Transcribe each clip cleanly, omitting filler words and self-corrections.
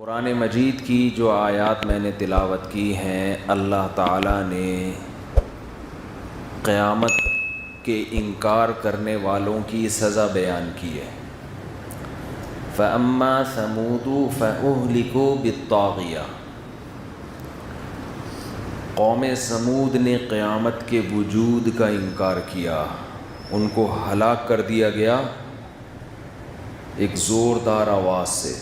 قرآن مجید کی جو آیات میں نے تلاوت کی ہیں، اللہ تعالیٰ نے قیامت کے انکار کرنے والوں کی سزا بیان کی ہے۔ فَأَمَّا ثَمُودُ فَأُهْلِكُوا بِالطَّاغِيَةِ، قوم سمود نے قیامت کے وجود کا انکار کیا، ان کو ہلاک کر دیا گیا ایک زوردار آواز سے۔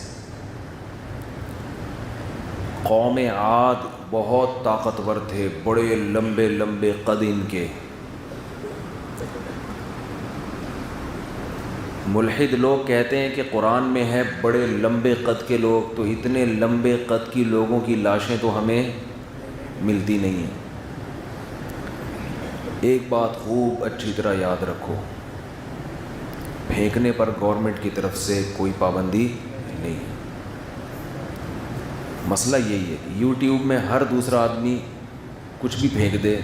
قوم عاد بہت طاقتور تھے، بڑے لمبے لمبے قد ان کے۔ ملحد لوگ کہتے ہیں کہ قرآن میں ہے بڑے لمبے قد کے لوگ، تو اتنے لمبے قد کی لوگوں کی لاشیں تو ہمیں ملتی نہیں ہیں۔ ایک بات خوب اچھی طرح یاد رکھو، پھینکنے پر گورنمنٹ کی طرف سے کوئی پابندی نہیں ہے۔ مسئلہ یہی ہے کہ یوٹیوب میں ہر دوسرا آدمی کچھ بھی پھینک دے،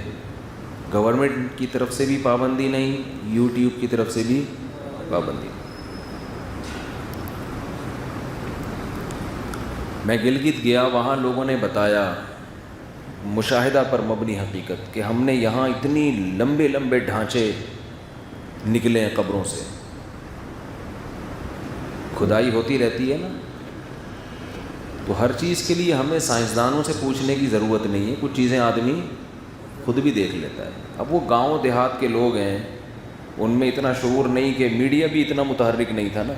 گورنمنٹ کی طرف سے بھی پابندی نہیں، یوٹیوب کی طرف سے بھی پابندی۔ میں گلگت گیا، وہاں لوگوں نے بتایا مشاہدہ پر مبنی حقیقت کہ ہم نے یہاں اتنی لمبے لمبے ڈھانچے نکلے ہیں قبروں سے۔ کھدائی ہوتی رہتی ہے نا، تو ہر چیز کے لیے ہمیں سائنسدانوں سے پوچھنے کی ضرورت نہیں ہے، کچھ چیزیں آدمی خود بھی دیکھ لیتا ہے۔ اب وہ گاؤں دیہات کے لوگ ہیں، ان میں اتنا شعور نہیں، کہ میڈیا بھی اتنا متحرک نہیں تھا نا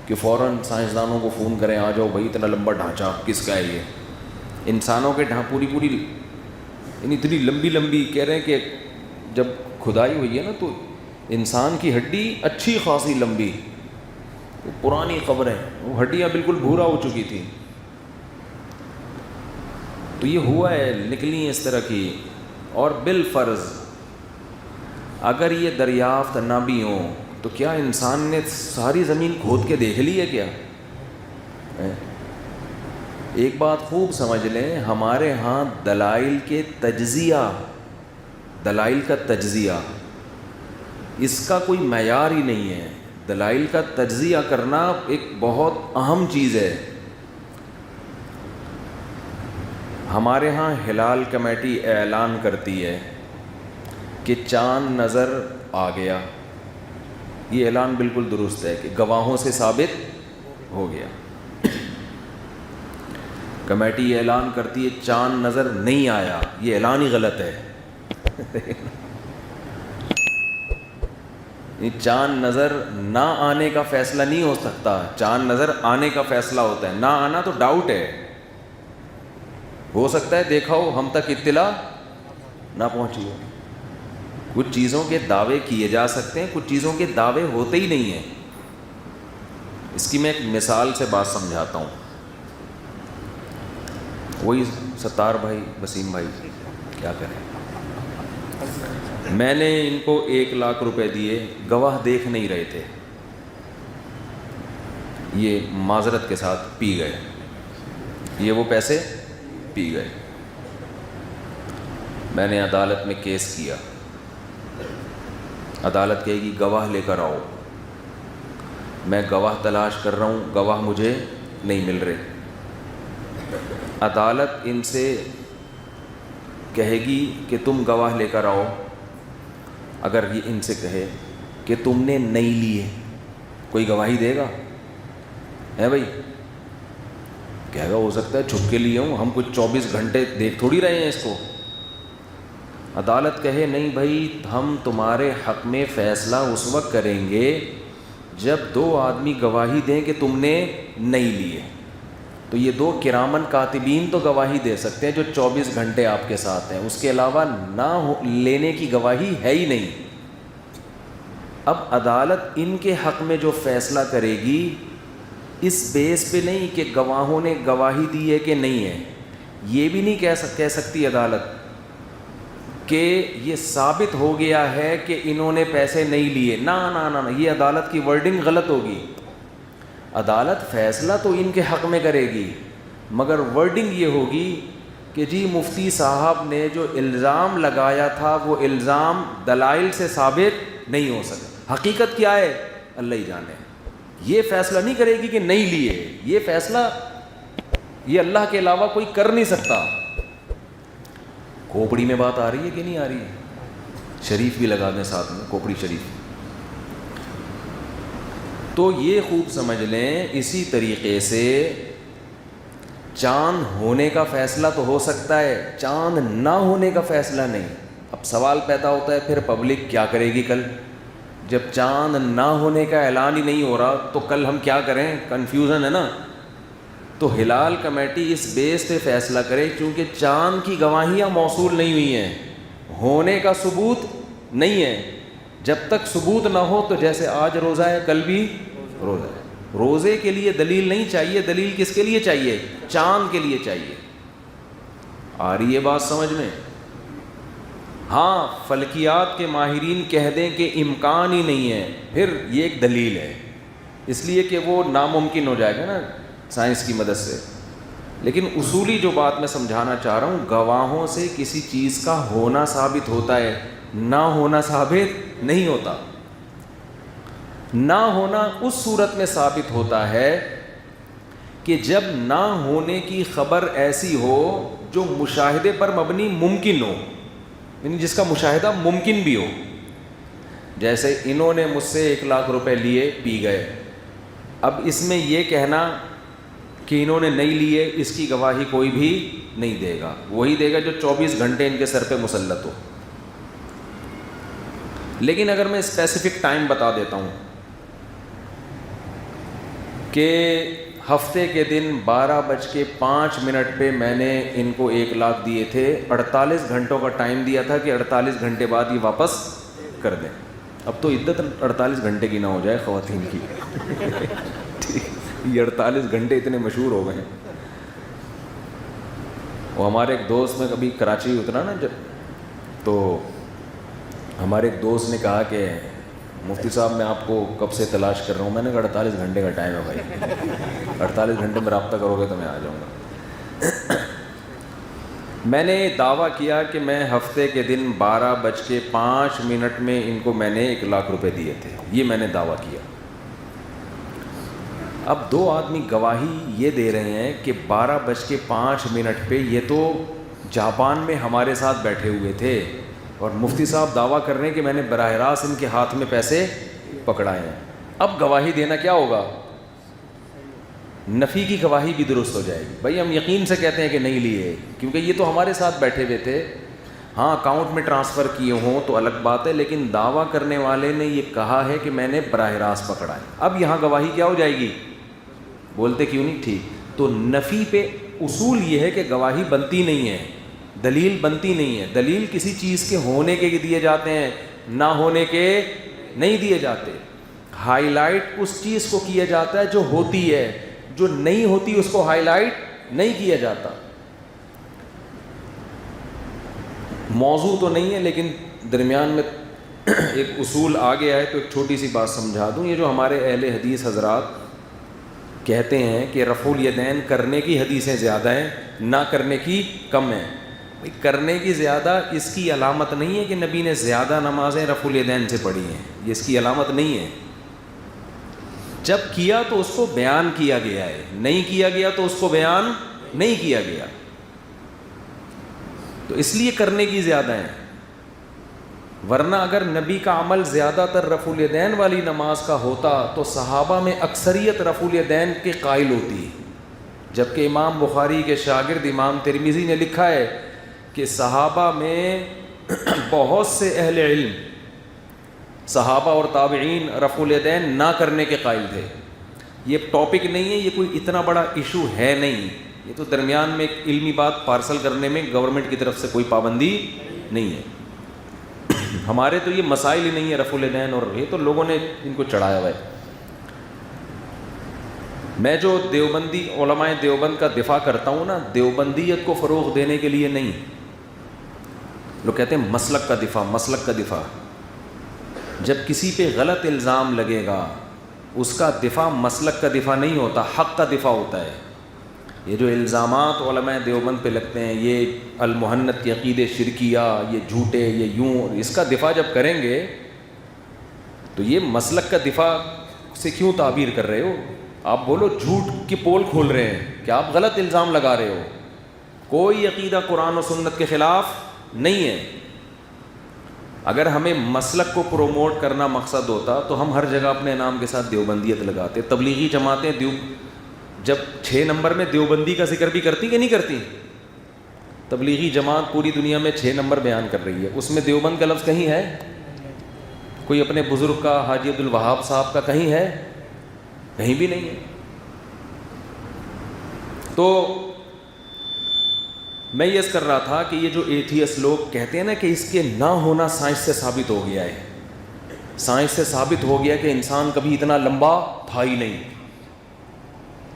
کہ فوراً سائنسدانوں کو فون کریں، آ جاؤ بھائی اتنا لمبا ڈھانچہ کس کا ہے یہ۔ انسانوں کے پوری یعنی اتنی لمبی لمبی کہہ رہے ہیں کہ جب کھدائی ہوئی ہے نا تو انسان کی ہڈی اچھی خاصی لمبی، وہ پرانی قبریں، وہ ہڈیاں بالکل بھورا ہو چکی تھیں۔ تو یہ ہوا ہے، نکلی ہیں اس طرح کی۔ اور بالفرض اگر یہ دریافت نہ بھی ہوں تو کیا انسان نے ساری زمین کھود کے دیکھ لی ہے کیا؟ ایک بات خوب سمجھ لیں، ہمارے ہاں دلائل کا تجزیہ اس کا کوئی معیار ہی نہیں ہے۔ دلائل کا تجزیہ کرنا ایک بہت اہم چیز ہے۔ ہمارے ہاں ہلال کمیٹی اعلان کرتی ہے کہ چاند نظر آ گیا، یہ اعلان بالکل درست ہے کہ گواہوں سے ثابت ہو گیا۔ کمیٹی اعلان کرتی ہے چاند نظر نہیں آیا، یہ اعلان ہی غلط ہے۔ چاند نظر نہ آنے کا فیصلہ نہیں ہو سکتا، چاند نظر آنے کا فیصلہ ہوتا ہے۔ نہ آنا تو ڈاؤٹ ہے، ہو سکتا ہے دیکھا ہو، ہم تک اطلاع نہ پہنچی ہو۔ کچھ چیزوں کے دعوے کیے جا سکتے ہیں، کچھ چیزوں کے دعوے ہوتے ہی نہیں ہیں۔ اس کی میں ایک مثال سے بات سمجھاتا ہوں۔ وہی ستار بھائی، وسیم بھائی، کیا کریں، میں نے ان کو 1,00,000 روپے دیے، گواہ دیکھ نہیں رہے تھے، یہ معذرت کے ساتھ پی گئے، یہ وہ پیسے پی گئے۔ میں نے عدالت میں کیس کیا، عدالت کہے گی گواہ لے کر آؤ، میں گواہ تلاش کر رہا ہوں، گواہ مجھے نہیں مل رہے۔ عدالت ان سے کہے گی کہ تم گواہ لے کر آؤ۔ اگر یہ ان سے کہے کہ تم نے نہیں لیے، کوئی گواہی دے گا؟ ہے بھائی، کہے گا ہو سکتا ہے چھپ کے لیے ہوں، ہم کچھ 24 گھنٹے دیکھ تھوڑی رہے ہیں اس کو۔ عدالت کہے نہیں بھائی، ہم تمہارے حق میں فیصلہ اس وقت کریں گے جب 2 آدمی گواہی دیں کہ تم نے نہیں لیے، تو یہ 2 کرامن کاتبین تو گواہی دے سکتے ہیں جو 24 گھنٹے آپ کے ساتھ ہیں، اس کے علاوہ نہ لینے کی گواہی ہے ہی نہیں۔ اب عدالت ان کے حق میں جو فیصلہ کرے گی اس بیس پہ نہیں کہ گواہوں نے گواہی دی ہے کہ نہیں ہے، یہ بھی نہیں کہہ سکتی عدالت کہ یہ ثابت ہو گیا ہے کہ انہوں نے پیسے نہیں لیے۔ نہ نہ نہ، یہ عدالت کی ورڈنگ غلط ہوگی۔ عدالت فیصلہ تو ان کے حق میں کرے گی، مگر ورڈنگ یہ ہوگی کہ جی مفتی صاحب نے جو الزام لگایا تھا وہ الزام دلائل سے ثابت نہیں ہو سکا۔ حقیقت کیا ہے اللہ ہی جانے۔ یہ فیصلہ نہیں کرے گی کہ نہیں لیے، یہ فیصلہ یہ اللہ کے علاوہ کوئی کر نہیں سکتا. کھوپڑی میں بات آ رہی ہے کہ نہیں آ رہی ہے؟ شریف بھی لگا دیں ساتھ میں, کھوپڑی شریف. تو یہ خوب سمجھ لیں, اسی طریقے سے چاند ہونے کا فیصلہ تو ہو سکتا ہے, چاند نہ ہونے کا فیصلہ نہیں. اب سوال پیدا ہوتا ہے پھر پبلک کیا کرے گی کل؟ جب چاند نہ ہونے کا اعلان ہی نہیں ہو رہا تو کل ہم کیا کریں؟ کنفیوژن ہے نا. تو ہلال کمیٹی اس بیس پہ فیصلہ کرے, چونکہ چاند کی گواہیاں موصول نہیں ہوئی ہیں, ہونے کا ثبوت نہیں ہے. جب تک ثبوت نہ ہو تو جیسے آج روزہ ہے کل بھی روزہ ہے. روزے کے لیے دلیل نہیں چاہیے, دلیل کس کے لیے چاہیے؟ چاند کے لیے چاہیے. آ رہی ہے بات سمجھ میں؟ ہاں, فلکیات کے ماہرین کہہ دیں کہ امکان ہی نہیں ہے, پھر یہ ایک دلیل ہے, اس لیے کہ وہ ناممکن ہو جائے گا نا سائنس کی مدد سے. لیکن اصولی جو بات میں سمجھانا چاہ رہا ہوں, گواہوں سے کسی چیز کا ہونا ثابت ہوتا ہے, نہ ہونا ثابت نہیں ہوتا. نہ ہونا اس صورت میں ثابت ہوتا ہے کہ جب نہ ہونے کی خبر ایسی ہو جو مشاہدے پر مبنی ممکن ہو, یعنی جس کا مشاہدہ ممکن بھی ہو. جیسے انہوں نے مجھ سے 1,00,000 روپے لیے, پی گئے. اب اس میں یہ کہنا کہ انہوں نے نہیں لیے, اس کی گواہی کوئی بھی نہیں دے گا. وہی دے گا جو 24 گھنٹے ان کے سر پہ مسلط ہو. لیکن اگر میں اسپیسیفک ٹائم بتا دیتا ہوں کہ ہفتے کے دن 12:05 پہ میں نے ان کو 1,00,000 دیے تھے, 48 گھنٹوں کا ٹائم دیا تھا کہ 48 گھنٹے بعد یہ واپس کر دیں. اب تو عدت 48 گھنٹے کی نہ ہو جائے خواتین کی. یہ 48 گھنٹے اتنے مشہور ہو گئے ہیں. وہ ہمارے ایک دوست میں کبھی کراچی اترا نا جب, تو ہمارے ایک دوست نے کہا کہ مفتی صاحب میں آپ کو کب سے تلاش کر رہا ہوں. میں نے کہا 48 گھنٹے کا ٹائم ہے بھائی, 48 گھنٹے میں رابطہ کرو گے تو میں آ جاؤں گا. میں نے دعویٰ کیا کہ میں ہفتے کے دن 12:05 میں ان کو میں نے 1,00,000 روپے دیے تھے, یہ میں نے دعویٰ کیا. اب 2 آدمی گواہی یہ دے رہے ہیں کہ 12:05 پہ یہ تو جاپان میں ہمارے ساتھ بیٹھے ہوئے تھے, اور مفتی صاحب دعویٰ کر رہے ہیں کہ میں نے براہ راست ان کے ہاتھ میں پیسے پکڑائے ہیں. اب گواہی دینا کیا ہوگا؟ نفی کی گواہی بھی درست ہو جائے گی. بھائی ہم یقین سے کہتے ہیں کہ نہیں لیے, کیونکہ یہ تو ہمارے ساتھ بیٹھے ہوئے تھے. ہاں اکاؤنٹ میں ٹرانسفر کیے ہوں تو الگ بات ہے, لیکن دعویٰ کرنے والے نے یہ کہا ہے کہ میں نے براہ راست پکڑائے. اب یہاں گواہی کیا ہو جائے گی؟ بولتے کیوں نہیں؟ ٹھیک. تو نفی پہ اصول یہ ہے کہ گواہی بنتی نہیں ہے, دلیل بنتی نہیں ہے. دلیل کسی چیز کے ہونے کے دیے جاتے ہیں, نہ ہونے کے نہیں دیے جاتے. ہائی لائٹ اس چیز کو کیا جاتا ہے جو ہوتی ہے, جو نہیں ہوتی اس کو ہائی لائٹ نہیں کیا جاتا. موضوع تو نہیں ہے لیکن درمیان میں ایک اصول آ گیا ہے, تو ایک چھوٹی سی بات سمجھا دوں. یہ جو ہمارے اہل حدیث حضرات کہتے ہیں کہ رفع الیدین کرنے کی حدیثیں زیادہ ہیں, نہ کرنے کی کم ہیں. کرنے کی زیادہ اس کی علامت نہیں ہے کہ نبی نے زیادہ نمازیں رفع الیدین سے پڑھی ہیں, یہ اس کی علامت نہیں ہے. جب کیا تو اس کو بیان کیا گیا ہے, نہیں کیا گیا تو اس کو بیان نہیں کیا گیا, تو اس لیے کرنے کی زیادہ ہیں. ورنہ اگر نبی کا عمل زیادہ تر رفع الیدین والی نماز کا ہوتا تو صحابہ میں اکثریت رفع الیدین کے قائل ہوتی. جبکہ امام بخاری کے شاگرد امام ترمذی نے لکھا ہے کہ صحابہ میں بہت سے اہل علم, صحابہ اور تابعین رفع الیدین نہ کرنے کے قائل تھے. یہ ٹاپک نہیں ہے, یہ کوئی اتنا بڑا ایشو ہے نہیں, یہ تو درمیان میں ایک علمی بات پارسل کرنے میں گورنمنٹ کی طرف سے کوئی پابندی نہیں ہے. ہمارے تو یہ مسائل ہی نہیں ہے رفع الیدین, اور یہ تو لوگوں نے ان کو چڑھایا ہوا ہے. میں جو دیوبندی علماء دیوبند کا دفاع کرتا ہوں نا, دیوبندیت کو فروغ دینے کے لیے نہیں. لوگ کہتے ہیں مسلک کا دفاع, مسلک کا دفاع. جب کسی پہ غلط الزام لگے گا اس کا دفاع مسلک کا دفاع نہیں ہوتا, حق کا دفاع ہوتا ہے. یہ جو الزامات علماء دیوبند پہ لگتے ہیں, یہ المحنت کے عقیدے شرکیہ, یہ جھوٹے, یہ یوں, اس کا دفاع جب کریں گے تو یہ مسلک کا دفاع سے کیوں تعبیر کر رہے ہو؟ آپ بولو جھوٹ کی پول کھول رہے ہیں کہ آپ غلط الزام لگا رہے ہو. کوئی عقیدہ قرآن و سنت کے خلاف نہیں ہے. اگر ہمیں مسلک کو پروموٹ کرنا مقصد ہوتا تو ہم ہر جگہ اپنے نام کے ساتھ دیوبندیت لگاتے. تبلیغی جماعتیں جب 6 نمبر میں دیوبندی کا ذکر بھی کرتی کہ نہیں کرتی؟ تبلیغی جماعت پوری دنیا میں 6 نمبر بیان کر رہی ہے, اس میں دیوبند کا لفظ کہیں ہے؟ کوئی اپنے بزرگ کا, حاجی عبد الوہاب صاحب کا کہیں ہے؟ کہیں بھی نہیں ہے. تو میں یہ کر رہا تھا کہ یہ جو ایتھیس لوگ کہتے ہیں نا کہ اس کے نہ ہونا سائنس سے ثابت ہو گیا ہے, سائنس سے ثابت ہو گیا کہ انسان کبھی اتنا لمبا تھا ہی نہیں,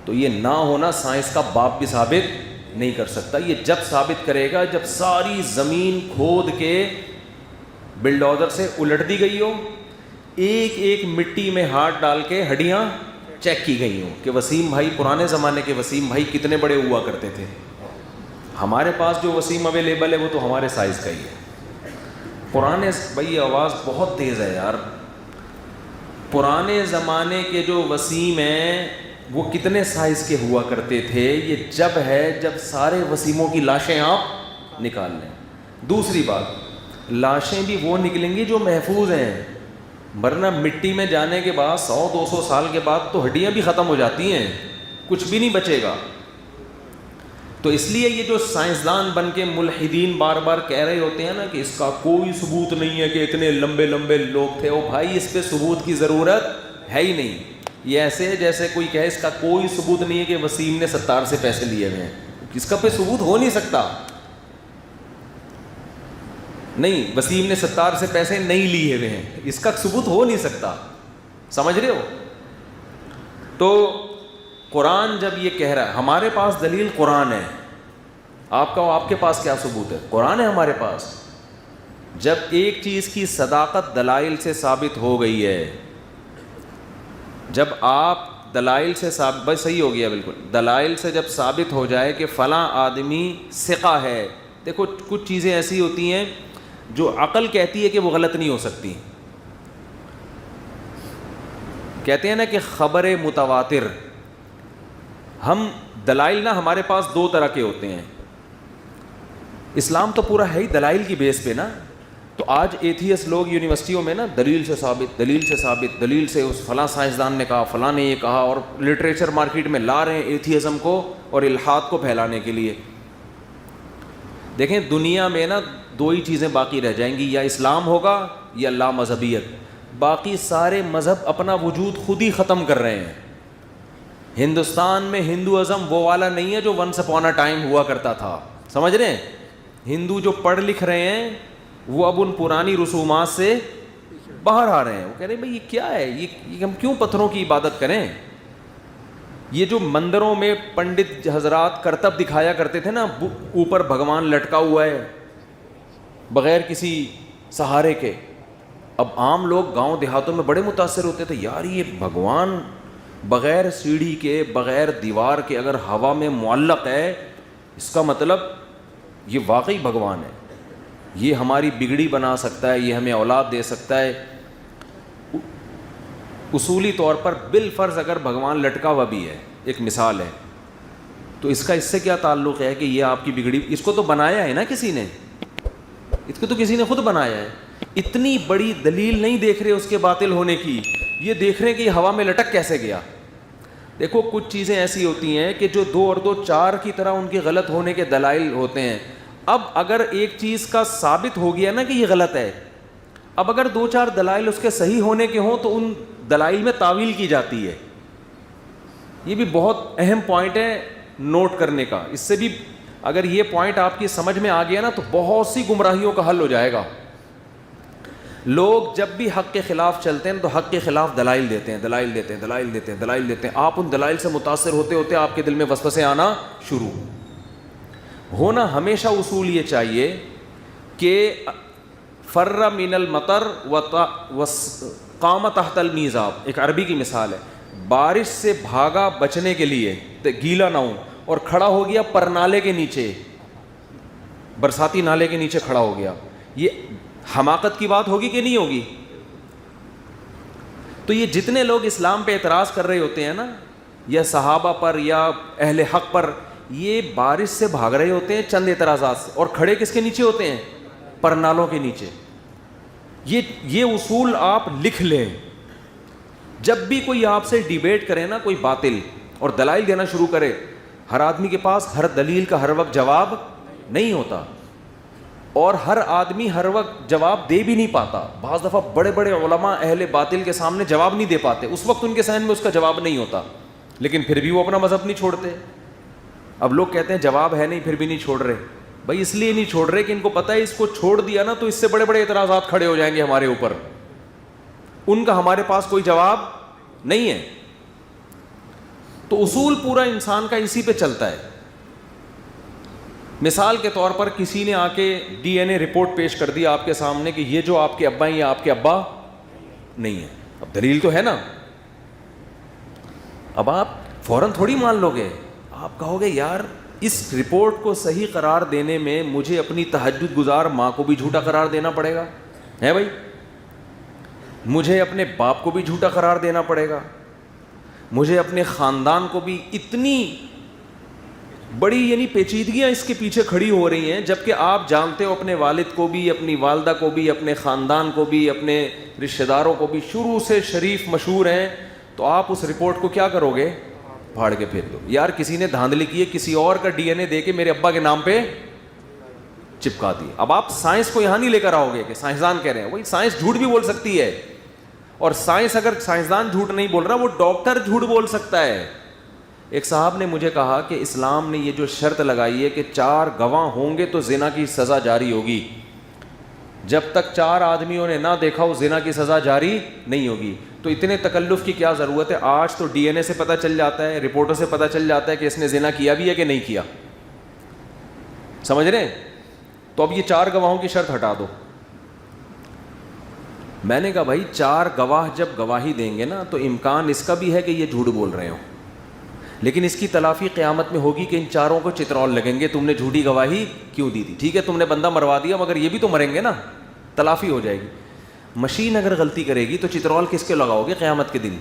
تو یہ نہ ہونا سائنس کا باپ بھی ثابت نہیں کر سکتا. یہ جب ثابت کرے گا جب ساری زمین کھود کے بلڈوزر سے الٹ دی گئی ہو, ایک ایک مٹی میں ہاتھ ڈال کے ہڈیاں چیک کی گئی ہوں کہ وسیم بھائی, پرانے زمانے کے وسیم بھائی کتنے بڑے ہوا کرتے تھے. ہمارے پاس جو وسیم اویلیبل ہے وہ تو ہمارے سائز کا ہی ہے. پرانے بھائی آواز بہت تیز ہے یار. پرانے زمانے کے جو وسیم ہیں وہ کتنے سائز کے ہوا کرتے تھے, یہ جب ہے جب سارے وسیموں کی لاشیں آپ نکال لیں. دوسری بات, لاشیں بھی وہ نکلیں گی جو محفوظ ہیں, ورنہ مٹی میں جانے کے بعد 100-200 سال کے بعد تو ہڈیاں بھی ختم ہو جاتی ہیں, کچھ بھی نہیں بچے گا. تو اس لیے یہ جو سائنسدان بن کے ملحدین بار بار کہہ رہے ہوتے ہیں نا کہ اس کا کوئی ثبوت نہیں ہے کہ اتنے لمبے لمبے لوگ تھے, او بھائی اس پہ ثبوت کی ضرورت ہے ہی نہیں. یہ ایسے ہے جیسے کوئی کہے اس کا کوئی ثبوت نہیں ہے کہ وسیم نے 70 سے پیسے لیے ہوئے ہیں. اس کا پہ ثبوت ہو نہیں سکتا. نہیں, وسیم نے 70 سے پیسے نہیں لیے ہوئے ہیں, اس کا ثبوت ہو نہیں سکتا. سمجھ رہے ہو؟ تو قرآن جب یہ کہہ رہا ہے ہمارے پاس دلیل قرآن ہے, آپ کے پاس کیا ثبوت ہے؟ قرآن ہے ہمارے پاس. جب ایک چیز کی صداقت دلائل سے ثابت ہو گئی ہے, جب آپ دلائل سے ثابت, بس صحیح ہو گیا بالکل, دلائل سے جب ثابت ہو جائے کہ فلاں آدمی ثقہ ہے. دیکھو کچھ چیزیں ایسی ہوتی ہیں جو عقل کہتی ہے کہ وہ غلط نہیں ہو سکتی. کہتے ہیں نا کہ خبر متواتر, ہم دلائل نا ہمارے پاس 2 طرح کے ہوتے ہیں. اسلام تو پورا ہے ہی دلائل کی بیس پہ نا. تو آج ایتھیس لوگ یونیورسٹیوں میں نا دلیل سے ثابت, دلیل سے ثابت, دلیل سے اس فلاں سائنسدان نے کہا, فلاں نے یہ کہا, اور لٹریچر مارکیٹ میں لا رہے ہیں ایتھیزم کو اور الحاد کو پھیلانے کے لیے. دیکھیں دنیا میں نا 2 ہی چیزیں باقی رہ جائیں گی, یا اسلام ہوگا یا لا مذہبیت. باقی سارے مذہب اپنا وجود خود ہی ختم کر رہے ہیں. ہندوستان میں ہندوازم وہ والا نہیں ہے جو ونس اپون اے ٹائم ہوا کرتا تھا. سمجھ رہے ہیں؟ ہندو جو پڑھ لکھ رہے ہیں وہ اب ان پرانی رسومات سے باہر آ رہے ہیں. وہ کہہ رہے ہیں بھائی یہ کیا ہے, یہ ہم کیوں پتھروں کی عبادت کریں. یہ جو مندروں میں پنڈت حضرات کرتب دکھایا کرتے تھے نا, اوپر بھگوان لٹکا ہوا ہے بغیر کسی سہارے کے, اب عام لوگ گاؤں دیہاتوں میں بڑے متاثر ہوتے تھے, یار یہ بھگوان بغیر سیڑھی کے, بغیر دیوار کے اگر ہوا میں معلق ہے, اس کا مطلب یہ واقعی بھگوان ہے, یہ ہماری بگڑی بنا سکتا ہے, یہ ہمیں اولاد دے سکتا ہے. اصولی طور پر بالفرض اگر بھگوان لٹکا ہوا بھی ہے, ایک مثال ہے, تو اس کا اس سے کیا تعلق ہے کہ یہ آپ کی بگڑی, اس کو تو بنایا ہے نا کسی نے, اس کو تو کسی نے خود بنایا ہے. اتنی بڑی دلیل نہیں دیکھ رہے اس کے باطل ہونے کی, یہ دیکھ رہے ہیں کہ یہ ہوا میں لٹک کیسے گیا. دیکھو کچھ چیزیں ایسی ہوتی ہیں کہ جو 2 اور 2 4 کی طرح ان کے غلط ہونے کے دلائل ہوتے ہیں. اب اگر ایک چیز کا ثابت ہو گیا نا کہ یہ غلط ہے, اب اگر 2-4 دلائل اس کے صحیح ہونے کے ہوں تو ان دلائل میں تعویل کی جاتی ہے. یہ بھی بہت اہم پوائنٹ ہے نوٹ کرنے کا. اس سے بھی اگر یہ پوائنٹ آپ کی سمجھ میں آ گیا نا تو بہت سی گمراہیوں کا حل ہو جائے گا. لوگ جب بھی حق کے خلاف چلتے ہیں تو حق کے خلاف دلائل دیتے ہیں, دلائل دیتے ہیں, دلائل دیتے ہیں, دلائل دیتے ہیں. آپ ان دلائل سے متاثر ہوتے ہوتے آپ کے دل میں وسوسے آنا شروع ہونا. ہمیشہ اصول یہ چاہیے کہ فر من المطر وقام تحت المیزاب, ایک عربی کی مثال ہے, بارش سے بھاگا بچنے کے لیے گیلا نہ ہو اور کھڑا ہو گیا پرنالے کے نیچے, برساتی نالے کے نیچے کھڑا ہو گیا. یہ حماقت کی بات ہوگی کہ نہیں ہوگی؟ تو یہ جتنے لوگ اسلام پہ اعتراض کر رہے ہوتے ہیں نا, یا صحابہ پر یا اہل حق پر، یہ بارش سے بھاگ رہے ہوتے ہیں چند اعتراضات سے، اور کھڑے کس کے نیچے ہوتے ہیں؟ پرنالوں کے نیچے۔ یہ اصول آپ لکھ لیں، جب بھی کوئی آپ سے ڈیبیٹ کرے نا، کوئی باطل، اور دلائل دینا شروع کرے، ہر آدمی کے پاس ہر دلیل کا ہر وقت جواب نہیں ہوتا، اور ہر آدمی ہر وقت جواب دے بھی نہیں پاتا۔ بعض دفعہ بڑے بڑے علماء اہل باطل کے سامنے جواب نہیں دے پاتے، اس وقت ان کے ذہن میں اس کا جواب نہیں ہوتا، لیکن پھر بھی وہ اپنا مذہب نہیں چھوڑتے۔ اب لوگ کہتے ہیں جواب ہے نہیں پھر بھی نہیں چھوڑ رہے، بھائی اس لیے نہیں چھوڑ رہے کہ ان کو پتہ ہے اس کو چھوڑ دیا نا تو اس سے بڑے بڑے اعتراضات کھڑے ہو جائیں گے ہمارے اوپر، ان کا ہمارے پاس کوئی جواب نہیں ہے۔ تو اصول پورا انسان کا اسی پہ چلتا ہے۔ مثال کے طور پر کسی نے آ کے ڈی این اے رپورٹ پیش کر دیا آپ کے سامنے کہ یہ جو آپ کے ابا ہیں یہ آپ کے ابا نہیں ہیں، اب دلیل تو ہے نا، اب آپ فوراً تھوڑی مان لو گے، آپ کہو گے یار اس رپورٹ کو صحیح قرار دینے میں مجھے اپنی تہجد گزار ماں کو بھی جھوٹا قرار دینا پڑے گا، ہے بھائی، مجھے اپنے باپ کو بھی جھوٹا قرار دینا پڑے گا، مجھے اپنے خاندان کو بھی، اتنی بڑی یعنی پیچیدگیاں اس کے پیچھے کھڑی ہو رہی ہیں، جبکہ آپ جانتے ہو اپنے والد کو بھی، اپنی والدہ کو بھی، اپنے خاندان کو بھی، اپنے رشتہ داروں کو بھی شروع سے شریف مشہور ہیں، تو آپ اس رپورٹ کو کیا کرو گے؟ پھاڑ کے پھینک دو۔ یار کسی نے دھاندلی کی ہے، کسی اور کا ڈی این اے دے کے میرے ابا کے نام پہ چپکا دی۔ اب آپ سائنس کو یہاں نہیں لے کر آؤ گے کہ سائنسدان کہہ رہے ہیں، وہی سائنس جھوٹ بھی بول سکتی ہے، اور سائنس اگر سائنسدان جھوٹ نہیں بول رہا وہ ڈاکٹر جھوٹ بول سکتا ہے۔ ایک صاحب نے مجھے کہا کہ اسلام نے یہ جو شرط لگائی ہے کہ 4 گواہ ہوں گے تو زنا کی سزا جاری ہوگی، جب تک 4 آدمیوں نے نہ دیکھا ہو زنا کی سزا جاری نہیں ہوگی، تو اتنے تکلف کی کیا ضرورت ہے؟ آج تو ڈی این اے سے پتہ چل جاتا ہے، رپورٹوں سے پتہ چل جاتا ہے کہ اس نے زنا کیا بھی ہے کہ نہیں کیا، سمجھ رہے ہیں؟ تو اب یہ 4 گواہوں کی شرط ہٹا دو۔ میں نے کہا بھائی 4 گواہ جب گواہی دیں گے نا تو امکان اس کا بھی ہے کہ یہ جھوٹ بول رہے ہوں، لیکن اس کی تلافی قیامت میں ہوگی کہ ان 4 کو چترول لگیں گے، تم نے جھوٹی گواہی کیوں دی تھی؟ ٹھیک ہے تم نے بندہ مروا دیا مگر یہ بھی تو مریں گے نا، تلافی ہو جائے گی۔ مشین اگر غلطی کرے گی تو چترول کس کے لگاؤ گے قیامت کے دن؟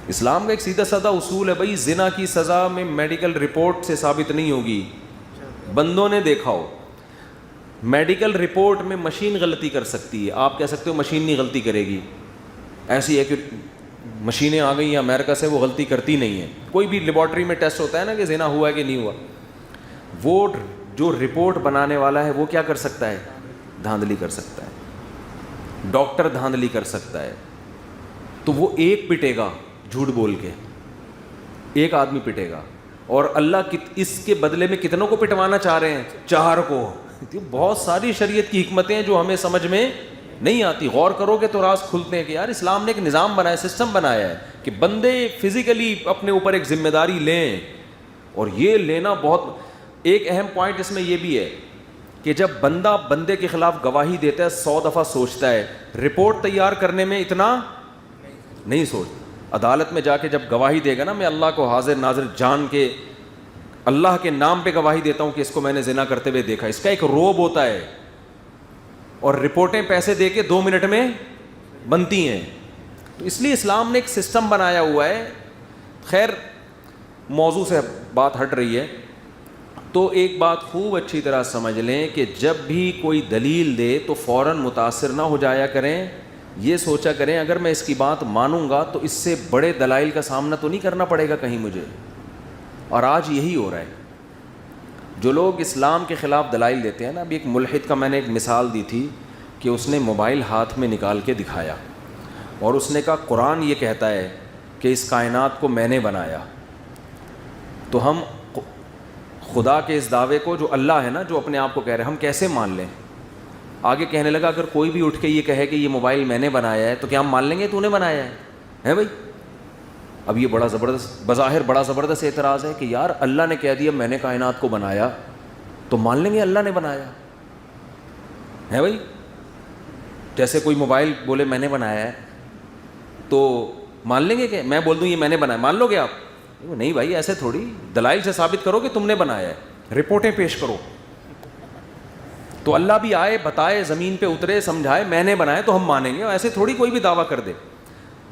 اسلام کا ایک سیدھا سادہ اصول ہے بھائی، زنا کی سزا میں میڈیکل رپورٹ سے ثابت نہیں ہوگی، بندوں نے دیکھا ہو۔ میڈیکل رپورٹ میں مشین غلطی کر سکتی ہے، آپ کہہ سکتے ہو مشین نہیں غلطی کرے گی، ایسی ہے کہ مشینیں آ گئی ہیں امریکہ سے وہ غلطی کرتی نہیں ہیں۔ کوئی بھی لیبارٹری میں ٹیسٹ ہوتا ہے نا کہ زنا ہوا ہے کہ نہیں ہوا، وہ جو رپورٹ بنانے والا ہے وہ کیا کر سکتا ہے؟ دھاندلی کر سکتا ہے، ڈاکٹر دھاندلی کر سکتا ہے، تو وہ ایک پٹے گا جھوٹ بول کے، ایک آدمی پٹے گا، اور اللہ اس کے بدلے میں کتنوں کو پٹوانا چاہ رہے ہیں؟ 4 کو۔ بہت ساری شریعت کی حکمتیں ہیں جو ہمیں سمجھ میں نہیں آتی، غور کرو گے تو راز کھلتے ہیں کہ یار اسلام نے ایک نظام بنایا، سسٹم بنایا ہے کہ بندے فزیکلی اپنے اوپر ایک ذمہ داری لیں، اور یہ لینا بہت ایک اہم پوائنٹ اس میں یہ بھی ہے کہ جب بندہ بندے کے خلاف گواہی دیتا ہے 100 دفعہ سوچتا ہے، رپورٹ تیار کرنے میں اتنا نہیں سوچتا۔ عدالت میں جا کے جب گواہی دے گا نا، میں اللہ کو حاضر ناظر جان کے اللہ کے نام پہ گواہی دیتا ہوں کہ اس کو میں نے زنا کرتے ہوئے دیکھا، اس کا ایک روب ہوتا ہے، اور رپورٹیں پیسے دے کے 2 منٹ میں بنتی ہیں۔ تو اس لیے اسلام نے ایک سسٹم بنایا ہوا ہے۔ خیر موضوع سے بات ہٹ رہی ہے، تو ایک بات خوب اچھی طرح سمجھ لیں کہ جب بھی کوئی دلیل دے تو فوراً متاثر نہ ہو جایا کریں، یہ سوچا کریں اگر میں اس کی بات مانوں گا تو اس سے بڑے دلائل کا سامنا تو نہیں کرنا پڑے گا کہیں مجھے۔ اور آج یہی ہو رہا ہے، جو لوگ اسلام کے خلاف دلائل دیتے ہیں نا، ابھی ایک ملحد کا میں نے ایک مثال دی تھی کہ اس نے موبائل ہاتھ میں نکال کے دکھایا اور اس نے کہا قرآن یہ کہتا ہے کہ اس کائنات کو میں نے بنایا، تو ہم خدا کے اس دعوے کو جو اللہ ہے نا، جو اپنے آپ کو کہہ رہے ہیں، ہم کیسے مان لیں؟ آگے کہنے لگا اگر کوئی بھی اٹھ کے یہ کہے کہ یہ موبائل میں نے بنایا ہے تو کیا ہم مان لیں گے تو نے بنایا ہے بھائی؟ اب یہ بڑا زبردست، بظاہر بڑا زبردست اعتراض ہے کہ یار اللہ نے کہہ دیا میں نے کائنات کو بنایا تو مان لیں گے اللہ نے بنایا ہے بھائی؟ جیسے کوئی موبائل بولے میں نے بنایا ہے تو مان لیں گے کہ میں بول دوں یہ میں نے بنایا، مان لو گے آپ؟ نہیں بھائی، ایسے تھوڑی، دلائل سے ثابت کرو کہ تم نے بنایا ہے، رپورٹیں پیش کرو۔ تو اللہ بھی آئے، بتائے، زمین پہ اترے، سمجھائے میں نے بنایا تو ہم مانیں گے، ایسے تھوڑی کوئی بھی دعویٰ کر دے۔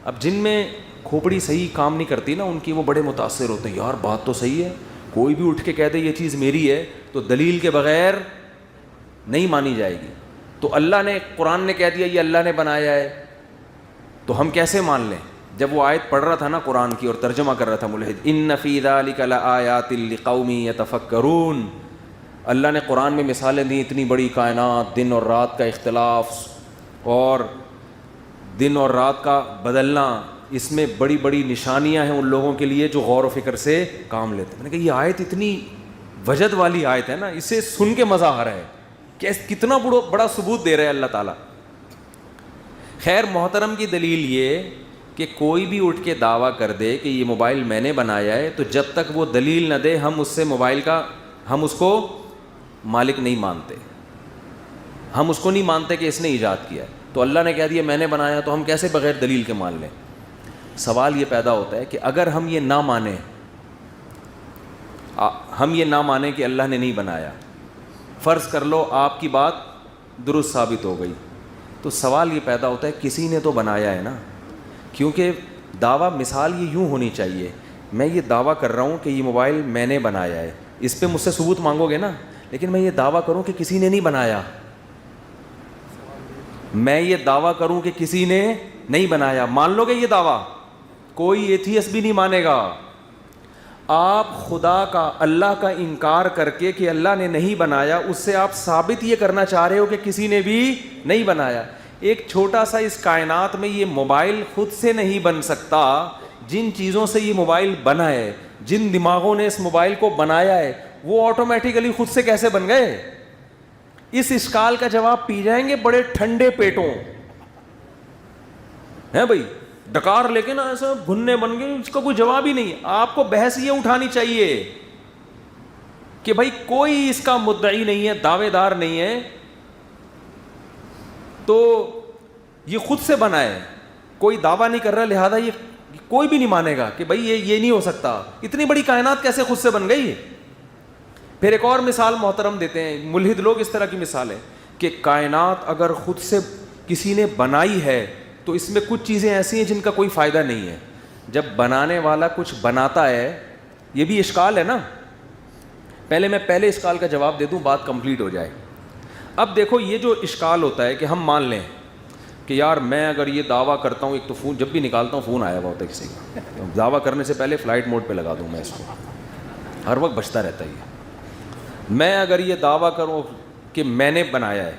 اب جن میں کھوپڑی صحیح کام نہیں کرتی نا، ان کی وہ بڑے متاثر ہوتے ہیں، یار بات تو صحیح ہے، کوئی بھی اٹھ کے کہہ دے یہ چیز میری ہے تو دلیل کے بغیر نہیں مانی جائے گی. تو اللہ نے، قرآن نے کہہ دیا یہ اللہ نے بنایا ہے، تو ہم کیسے مان لیں؟ جب وہ آیت پڑھ رہا تھا نا قرآن کی اور ترجمہ کر رہا تھا ملحد، ان فی ذلک لآیات لقوم یتفکرون، اللہ نے قرآن میں مثالیں دی، اتنی بڑی کائنات، دن اور رات کا اختلاف اور دن اور رات کا بدلنا، اس میں بڑی بڑی نشانیاں ہیں ان لوگوں کے لیے جو غور و فکر سے کام لیتے ہیں. میں نے کہا یہ آیت اتنی وجد والی آیت ہے نا، اسے سن کے مزہ آ رہا ہے کہ کتنا بڑا ثبوت دے رہے ہیں اللہ تعالیٰ. خیر محترم کی دلیل یہ کہ کوئی بھی اٹھ کے دعویٰ کر دے کہ یہ موبائل میں نے بنایا ہے، تو جب تک وہ دلیل نہ دے ہم اس سے موبائل کا، ہم اس کو مالک نہیں مانتے، ہم اس کو نہیں مانتے کہ اس نے ایجاد کیا ہے. تو اللہ نے کہہ دیا میں نے بنایا، تو ہم کیسے بغیر دلیل کے مان لیں؟ سوال یہ پیدا ہوتا ہے کہ اگر ہم یہ نہ مانیں، ہم یہ نہ مانیں کہ اللہ نے نہیں بنایا، فرض کر لو آپ کی بات درست ثابت ہو گئی، تو سوال یہ پیدا ہوتا ہے کسی نے تو بنایا ہے نا. کیونکہ دعویٰ، مثال یہ یوں ہونی چاہیے، میں یہ دعویٰ کر رہا ہوں کہ یہ موبائل میں نے بنایا ہے، اس پہ مجھ سے ثبوت مانگو گے نا، لیکن میں یہ دعویٰ کروں کہ کسی نے نہیں بنایا، میں یہ دعویٰ کروں کہ کسی نے نہیں بنایا، مان لو گے یہ دعویٰ؟ کوئی ایتھیسٹ بھی نہیں مانے گا. آپ خدا کا، اللہ کا انکار کر کے کہ اللہ نے نہیں بنایا، اس سے آپ ثابت یہ کرنا چاہ رہے ہو کہ کسی نے بھی نہیں بنایا. ایک چھوٹا سا اس کائنات میں یہ موبائل خود سے نہیں بن سکتا، جن چیزوں سے یہ موبائل بنا ہے، جن دماغوں نے اس موبائل کو بنایا ہے، وہ آٹومیٹیکلی خود سے کیسے بن گئے؟ اس اشکال کا جواب پی جائیں گے بڑے ٹھنڈے پیٹوں ہیں بھائی، ڈکار لے کے نا ایسا بھننے بن گئے، اس کا کوئی جواب ہی نہیں. آپ کو بحث یہ اٹھانی چاہیے کہ بھائی کوئی اس کا مدعی نہیں ہے، دعوے دار نہیں ہے، تو یہ خود سے بنا ہے، کوئی دعویٰ نہیں کر رہا، لہذا یہ کوئی بھی نہیں مانے گا کہ بھائی یہ نہیں ہو سکتا. اتنی بڑی کائنات کیسے خود سے بن گئی؟ پھر ایک اور مثال محترم دیتے ہیں ملحد لوگ، اس طرح کی مثال ہے کہ کائنات اگر خود سے کسی نے بنائی ہے تو اس میں کچھ چیزیں ایسی ہیں جن کا کوئی فائدہ نہیں ہے. جب بنانے والا کچھ بناتا ہے، یہ بھی اشکال ہے نا. میں پہلے اشکال کا جواب دے دوں، بات کمپلیٹ ہو جائے. اب دیکھو یہ جو اشکال ہوتا ہے کہ ہم مان لیں کہ یار میں اگر یہ دعویٰ کرتا ہوں، ایک تو فون جب بھی نکالتا ہوں فون آیا ہوا ہوتا ہے کسی کا، دعویٰ کرنے سے پہلے فلائٹ موڈ پہ لگا دوں میں اس کو، ہر وقت بچتا رہتا ہے یہ. میں اگر یہ دعویٰ کروں کہ میں نے بنایا ہے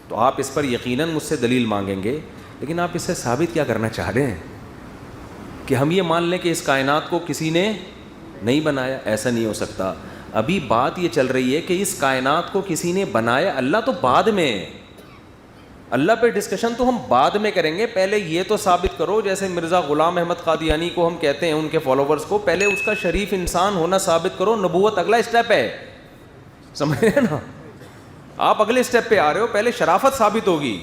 تو آپ اس پر یقیناً مجھ سے دلیل مانگیں گے، لیکن آپ اس سے ثابت کیا کرنا چاہ رہے ہیں؟ کہ ہم یہ مان لیں کہ اس کائنات کو کسی نے نہیں بنایا؟ ایسا نہیں ہو سکتا. ابھی بات یہ چل رہی ہے کہ اس کائنات کو کسی نے بنایا، اللہ تو بعد میں، اللہ پہ ڈسکشن تو ہم بعد میں کریں گے. پہلے یہ تو ثابت کرو، جیسے مرزا غلام احمد قادیانی کو ہم کہتے ہیں ان کے فالوورز کو، پہلے اس کا شریف انسان ہونا ثابت کرو. نبوت اگلا اسٹیپ ہے، سمجھ رہے نا؟ آپ اگلے اسٹیپ پہ آ رہے ہو، پہلے شرافت ثابت ہوگی.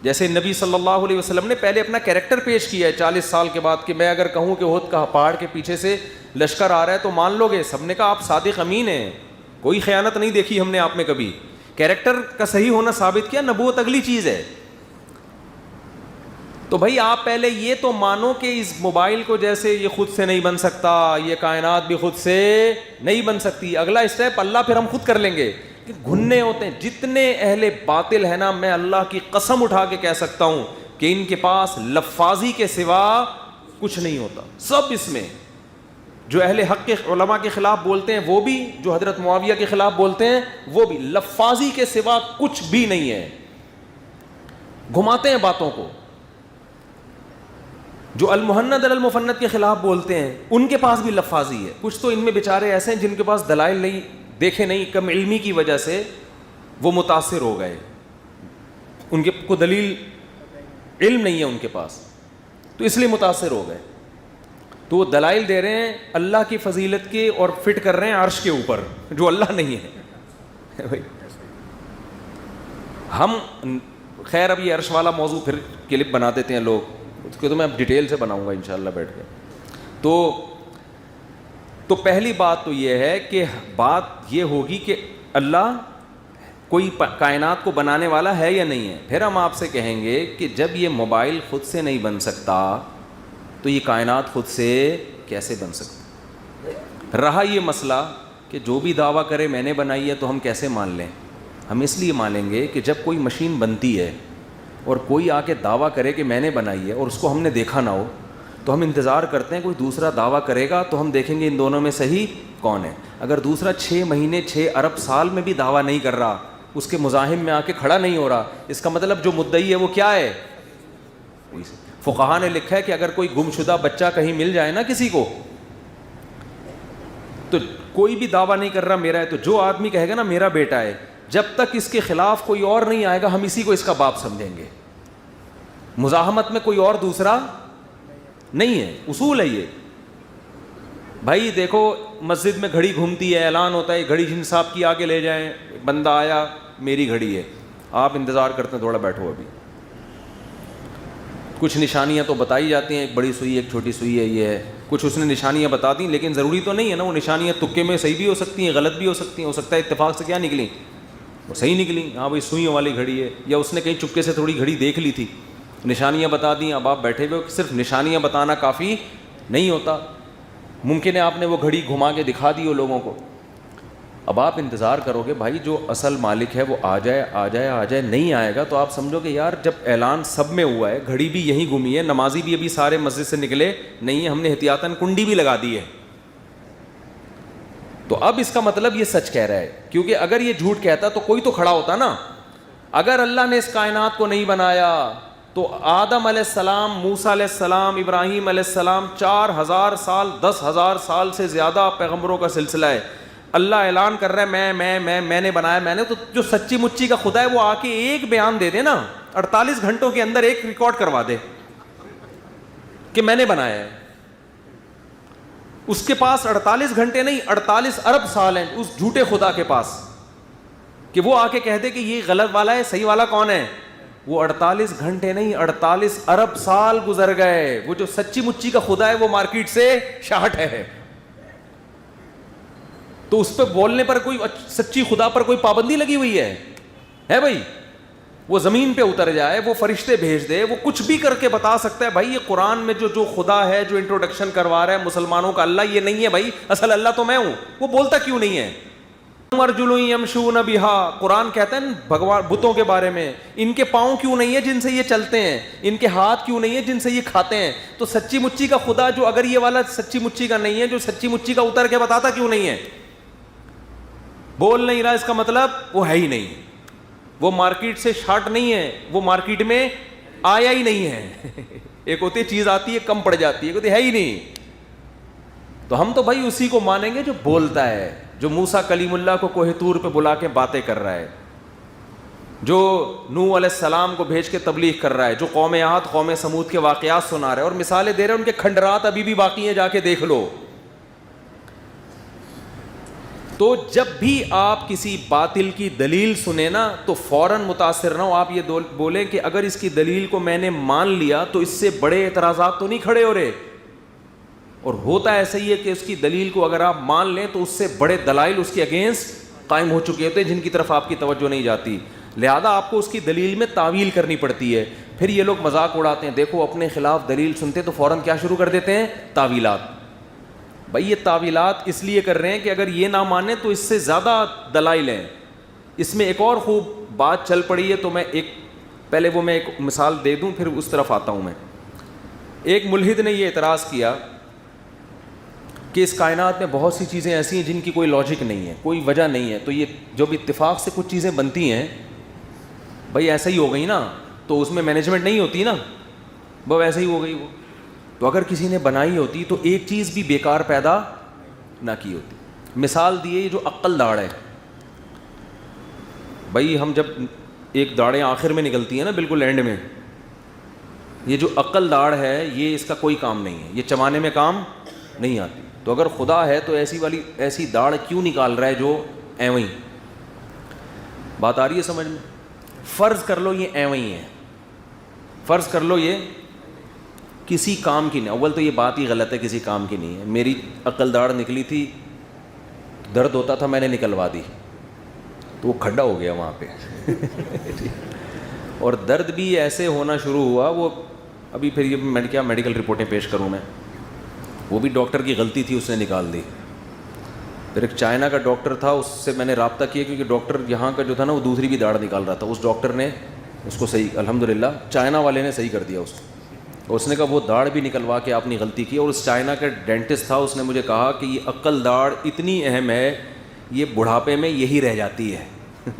جیسے نبی صلی اللہ علیہ وسلم نے پہلے اپنا کیریکٹر پیش کیا ہے 40 سال کے بعد کہ میں اگر کہوں کہ احد کا پہاڑ کے پیچھے سے لشکر آ رہا ہے تو مان لو گے؟ سب نے کہا آپ صادق امین ہیں، کوئی خیانت نہیں دیکھی ہم نے آپ میں کبھی. کیریکٹر کا صحیح ہونا ثابت کیا. نبوت اگلی چیز ہے. تو بھائی آپ پہلے یہ تو مانو کہ اس موبائل کو جیسے یہ خود سے نہیں بن سکتا، یہ کائنات بھی خود سے نہیں بن سکتی. اگلا اسٹیپ اللہ پھر ہم خود کر لیں گے. کہ گھننے ہوتے ہیں جتنے اہل باطل ہے نا، میں اللہ کی قسم اٹھا کے کہہ سکتا ہوں کہ ان کے پاس لفاظی کے سوا کچھ نہیں ہوتا. سب اس میں جو اہل حق کے علماء کے خلاف بولتے ہیں وہ بھی، جو حضرت معاویہ کے خلاف بولتے ہیں وہ بھی، لفاظی کے سوا کچھ بھی نہیں ہے. گھماتے ہیں باتوں کو. جو المہند المفند کے خلاف بولتے ہیں ان کے پاس بھی لفاظی ہے. کچھ تو ان میں بیچارے ایسے ہیں جن کے پاس دلائل نہیں، دیکھے نہیں، کم علمی کی وجہ سے وہ متاثر ہو گئے، ان کے کو دلیل علم نہیں ہے ان کے پاس، تو اس لیے متاثر ہو گئے. تو وہ دلائل دے رہے ہیں اللہ کی فضیلت کے اور فٹ کر رہے ہیں عرش کے اوپر جو اللہ نہیں ہے. ہم خیر اب یہ عرش والا موضوع پھر کلپ بنا دیتے ہیں لوگ، اس کو تو میں اب ڈیٹیل سے بناؤں گا انشاءاللہ بیٹھ کے. تو پہلی بات تو یہ ہے کہ بات یہ ہوگی کہ اللہ کوئی کائنات کو بنانے والا ہے یا نہیں ہے. پھر ہم آپ سے کہیں گے کہ جب یہ موبائل خود سے نہیں بن سکتا تو یہ کائنات خود سے کیسے بن سکتا؟ رہا یہ مسئلہ کہ جو بھی دعویٰ کرے میں نے بنائی ہے تو ہم کیسے مان لیں؟ ہم اس لیے مانیں گے کہ جب کوئی مشین بنتی ہے اور کوئی آ کے دعویٰ کرے کہ میں نے بنائی ہے اور اس کو ہم نے دیکھا نہ ہو تو ہم انتظار کرتے ہیں کوئی دوسرا دعویٰ کرے گا تو ہم دیکھیں گے ان دونوں میں صحیح کون ہے. اگر دوسرا 6 مہینے 6 ارب سال میں بھی دعویٰ نہیں کر رہا, اس کے مزاحم میں آ کے کھڑا نہیں ہو رہا, اس کا مطلب جو مدعی ہے وہ کیا ہے؟ فقہا نے لکھا ہے کہ اگر کوئی گمشدہ بچہ کہیں مل جائے نا کسی کو, تو کوئی بھی دعویٰ نہیں کر رہا میرا ہے, تو جو آدمی کہے گا نا میرا بیٹا ہے, جب تک اس کے خلاف کوئی اور نہیں آئے گا ہم اسی کو اس کا باپ سمجھیں گے. مزاحمت میں کوئی اور دوسرا نہیں ہے, اصول ہے یہ. بھائی دیکھو مسجد میں گھڑی گھومتی ہے, اعلان ہوتا ہے گھڑی جن صاحب کی آگے لے جائیں, بندہ آیا میری گھڑی ہے, آپ انتظار کرتے ہیں تھوڑا بیٹھو, ابھی کچھ نشانیاں تو بتائی جاتی ہیں, ایک بڑی سوئی ایک چھوٹی سوئی ہے, یہ ہے کچھ اس نے نشانیاں بتا دیں, لیکن ضروری تو نہیں ہے نا, وہ نشانیاں تکے میں صحیح بھی ہو سکتی ہیں غلط بھی ہو سکتی ہیں, ہو سکتا ہے اتفاق سے کیا نکلیں وہ صحیح نکلیں, ہاں بھائی سوئیوں والی گھڑی ہے, یا اس نے کہیں چپکے سے تھوڑی گھڑی دیکھ لی تھی, نشانیاں بتا دیں. اب آپ بیٹھے ہوئے صرف نشانیاں بتانا کافی نہیں ہوتا, ممکن ہے آپ نے وہ گھڑی گھما کے دکھا دی ہو لوگوں کو. اب آپ انتظار کرو گے بھائی جو اصل مالک ہے وہ آ جائے آ جائے آ جائے, نہیں آئے گا تو آپ سمجھو کہ یار جب اعلان سب میں ہوا ہے, گھڑی بھی یہیں گھومی ہے, نمازی بھی ابھی سارے مسجد سے نکلے نہیں ہے, ہم نے احتیاطاً کنڈی بھی لگا دی ہے, تو اب اس کا مطلب یہ سچ کہہ رہا ہے. کیونکہ اگر یہ جھوٹ کہتا تو کوئی تو کھڑا ہوتا نا. اگر اللہ نے اس کائنات کو نہیں بنایا تو آدم علیہ السلام, موسیٰ علیہ السلام, ابراہیم علیہ السلام, 4000 سال 10,000 سال سے زیادہ پیغمبروں کا سلسلہ ہے. اللہ اعلان کر رہا ہے میں نے بنایا, میں نے. تو جو سچی مچی کا خدا ہے وہ آ کے ایک بیان دے دے نا, 48 گھنٹوں کے اندر ایک ریکارڈ کروا دے کہ میں نے بنایا ہے. اس کے پاس 48 گھنٹے نہیں 48 ارب سال ہیں اس جھوٹے خدا کے پاس, کہ وہ آ کے کہہ دے کہ یہ غلط والا ہے صحیح والا کون ہے. وہ 48 گھنٹے نہیں 48 ارب سال گزر گئے. وہ جو سچی مچی کا خدا ہے وہ مارکیٹ سے شارٹ ہے, تو اس پہ بولنے پر کوئی سچی خدا پر کوئی پابندی لگی ہوئی ہے بھائی؟ وہ زمین پہ اتر جائے, وہ فرشتے بھیج دے, وہ کچھ بھی کر کے بتا سکتا ہے. بھائی یہ قرآن میں جو خدا ہے جو انٹروڈکشن کروا رہا ہے مسلمانوں کا, اللہ یہ نہیں ہے بھائی, اصل اللہ تو میں ہوں. وہ بولتا کیوں نہیں ہے؟ ارجل یمشون بہا, قرآن کہتا ہے بھگوان بتوں کے بارے میں, ان کے پاؤں کیوں نہیں ہے جن سے یہ چلتے ہیں, ان کے ہاتھ کیوں نہیں ہے جن سے یہ کھاتے ہیں. تو سچی مچی کا خدا جو اگر یہ والا سچی مچی کا نہیں ہے, جو سچی مچی کا اتر کے بتاتا کیوں نہیں ہے؟ بول نہیں رہا, اس کا مطلب وہ ہے ہی نہیں, وہ مارکیٹ سے شارٹ نہیں ہے, وہ مارکیٹ میں آیا ہی نہیں ہے. ایک ہوتی ہے چیز آتی ہے کم پڑ جاتی ہے, ہوتی ہے ہی نہیں. تو ہم تو بھائی اسی کو مانیں گے جو بولتا ہے, جو موسیٰ کلیم اللہ کو کوہ طور پہ بلا کے باتیں کر رہا ہے, جو نوح علیہ السلام کو بھیج کے تبلیغ کر رہا ہے, جو قوم عاد قوم سمود کے واقعات سنا رہا ہے اور مثالیں دے رہے ہیں, ان کے کھنڈرات ابھی بھی باقی ہیں, جا کے دیکھ لو. تو جب بھی آپ کسی باطل کی دلیل سنیں نا تو فوراً متاثر نہ ہو. آپ یہ بولیں کہ اگر اس کی دلیل کو میں نے مان لیا تو اس سے بڑے اعتراضات تو نہیں کھڑے ہو رہے. اور ہوتا ایسا ہی ہے کہ اس کی دلیل کو اگر آپ مان لیں تو اس سے بڑے دلائل اس کے اگینسٹ قائم ہو چکے ہوتے ہیں جن کی طرف آپ کی توجہ نہیں جاتی. لہذا آپ کو اس کی دلیل میں تعویل کرنی پڑتی ہے. پھر یہ لوگ مذاق اڑاتے ہیں, دیکھو اپنے خلاف دلیل سنتے تو فوراً کیا شروع کر دیتے ہیں؟ تعویلات. بھائی یہ تعویلات اس لیے کر رہے ہیں کہ اگر یہ نہ مانیں تو اس سے زیادہ دلائل ہیں. اس میں ایک اور خوب بات چل پڑی ہے, تو میں پہلے میں ایک مثال دے دوں پھر اس طرف آتا ہوں. میں ایک ملحد نے یہ اعتراض کیا کہ اس کائنات میں بہت سی چیزیں ایسی ہیں جن کی کوئی لاجک نہیں ہے, کوئی وجہ نہیں ہے, تو یہ جو بھی اتفاق سے کچھ چیزیں بنتی ہیں بھائی ایسا ہی ہو گئی نا, تو اس میں مینجمنٹ نہیں ہوتی نا, وہ ایسے ہی ہو گئی. وہ تو اگر کسی نے بنائی ہوتی تو ایک چیز بھی بیکار پیدا نہ کی ہوتی. مثال دیے جو عقل داڑ ہے, بھائی ہم جب ایک داڑیں آخر میں نکلتی ہیں نا بالکل اینڈ میں, یہ جو عقل داڑ ہے یہ اس کا کوئی کام نہیں ہے, یہ چبانے میں کام نہیں آتی. تو اگر خدا ہے تو ایسی داڑھ کیوں نکال رہا ہے جو ایویں؟ بات آ رہی ہے سمجھ میں؟ فرض کر لو یہ ایویں ہے, فرض کر لو یہ کسی کام کی نہیں. اول تو یہ بات ہی غلط ہے, کسی کام کی نہیں ہے. میری عقل داڑھ نکلی تھی, درد ہوتا تھا, میں نے نکلوا دی, تو وہ کھڈا ہو گیا وہاں پہ اور درد بھی ایسے ہونا شروع ہوا. وہ ابھی پھر یہ میں کیا میڈیکل رپورٹیں پیش کروں میں, وہ بھی ڈاکٹر کی غلطی تھی, اس نے نکال دی. پھر ایک چائنا کا ڈاکٹر تھا, اس سے میں نے رابطہ کیا کیونکہ ڈاکٹر یہاں کا جو تھا نا وہ دوسری بھی داڑھ نکال رہا تھا. اس ڈاکٹر نے اس کو صحیح, الحمدللہ چائنا والے نے صحیح کر دیا اس کو. اس نے کہا وہ داڑھ بھی نکلوا کے آپ نے غلطی کی. اور اس چائنا کا ڈینٹسٹ تھا, اس نے مجھے کہا کہ یہ عقل داڑھ اتنی اہم ہے, یہ بڑھاپے میں یہی رہ جاتی ہے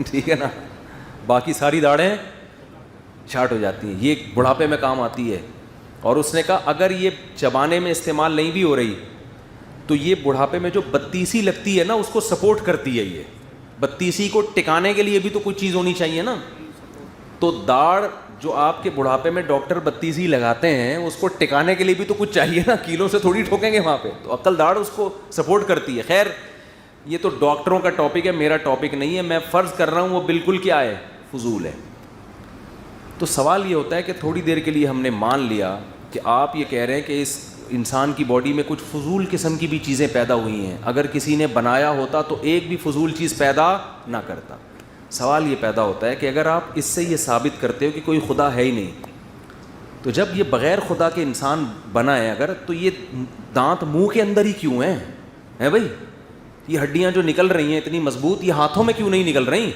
ٹھیک ہے نا, باقی ساری داڑھیں شارٹ ہو جاتی ہیں, یہ بڑھاپے میں کام آتی ہے. اور اس نے کہا اگر یہ چبانے میں استعمال نہیں بھی ہو رہی تو یہ بڑھاپے میں جو بتیسی لگتی ہے نا اس کو سپورٹ کرتی ہے. یہ بتیسی کو ٹکانے کے لیے بھی تو کوئی چیز ہونی چاہیے نا. تو داڑھ جو آپ کے بڑھاپے میں ڈاکٹر بتیسی لگاتے ہیں اس کو ٹکانے کے لیے بھی تو کچھ چاہیے نا, کیلوں سے تھوڑی ٹھوکیں گے وہاں پہ. تو عقل داڑھ اس کو سپورٹ کرتی ہے. خیر یہ تو ڈاکٹروں کا ٹاپک ہے, میرا ٹاپک نہیں ہے. میں فرض کر رہا ہوں وہ بالکل کیا ہے, فضول ہے. تو سوال یہ ہوتا ہے کہ تھوڑی دیر کے لیے ہم نے مان لیا کہ آپ یہ کہہ رہے ہیں کہ اس انسان کی باڈی میں کچھ فضول قسم کی بھی چیزیں پیدا ہوئی ہیں, اگر کسی نے بنایا ہوتا تو ایک بھی فضول چیز پیدا نہ کرتا. سوال یہ پیدا ہوتا ہے کہ اگر آپ اس سے یہ ثابت کرتے ہو کہ کوئی خدا ہے ہی نہیں, تو جب یہ بغیر خدا کے انسان بنا ہے اگر, تو یہ دانت منہ کے اندر ہی کیوں ہیں بھائی؟ یہ ہڈیاں جو نکل رہی ہیں اتنی مضبوط, یہ ہاتھوں میں کیوں نہیں نکل رہی؟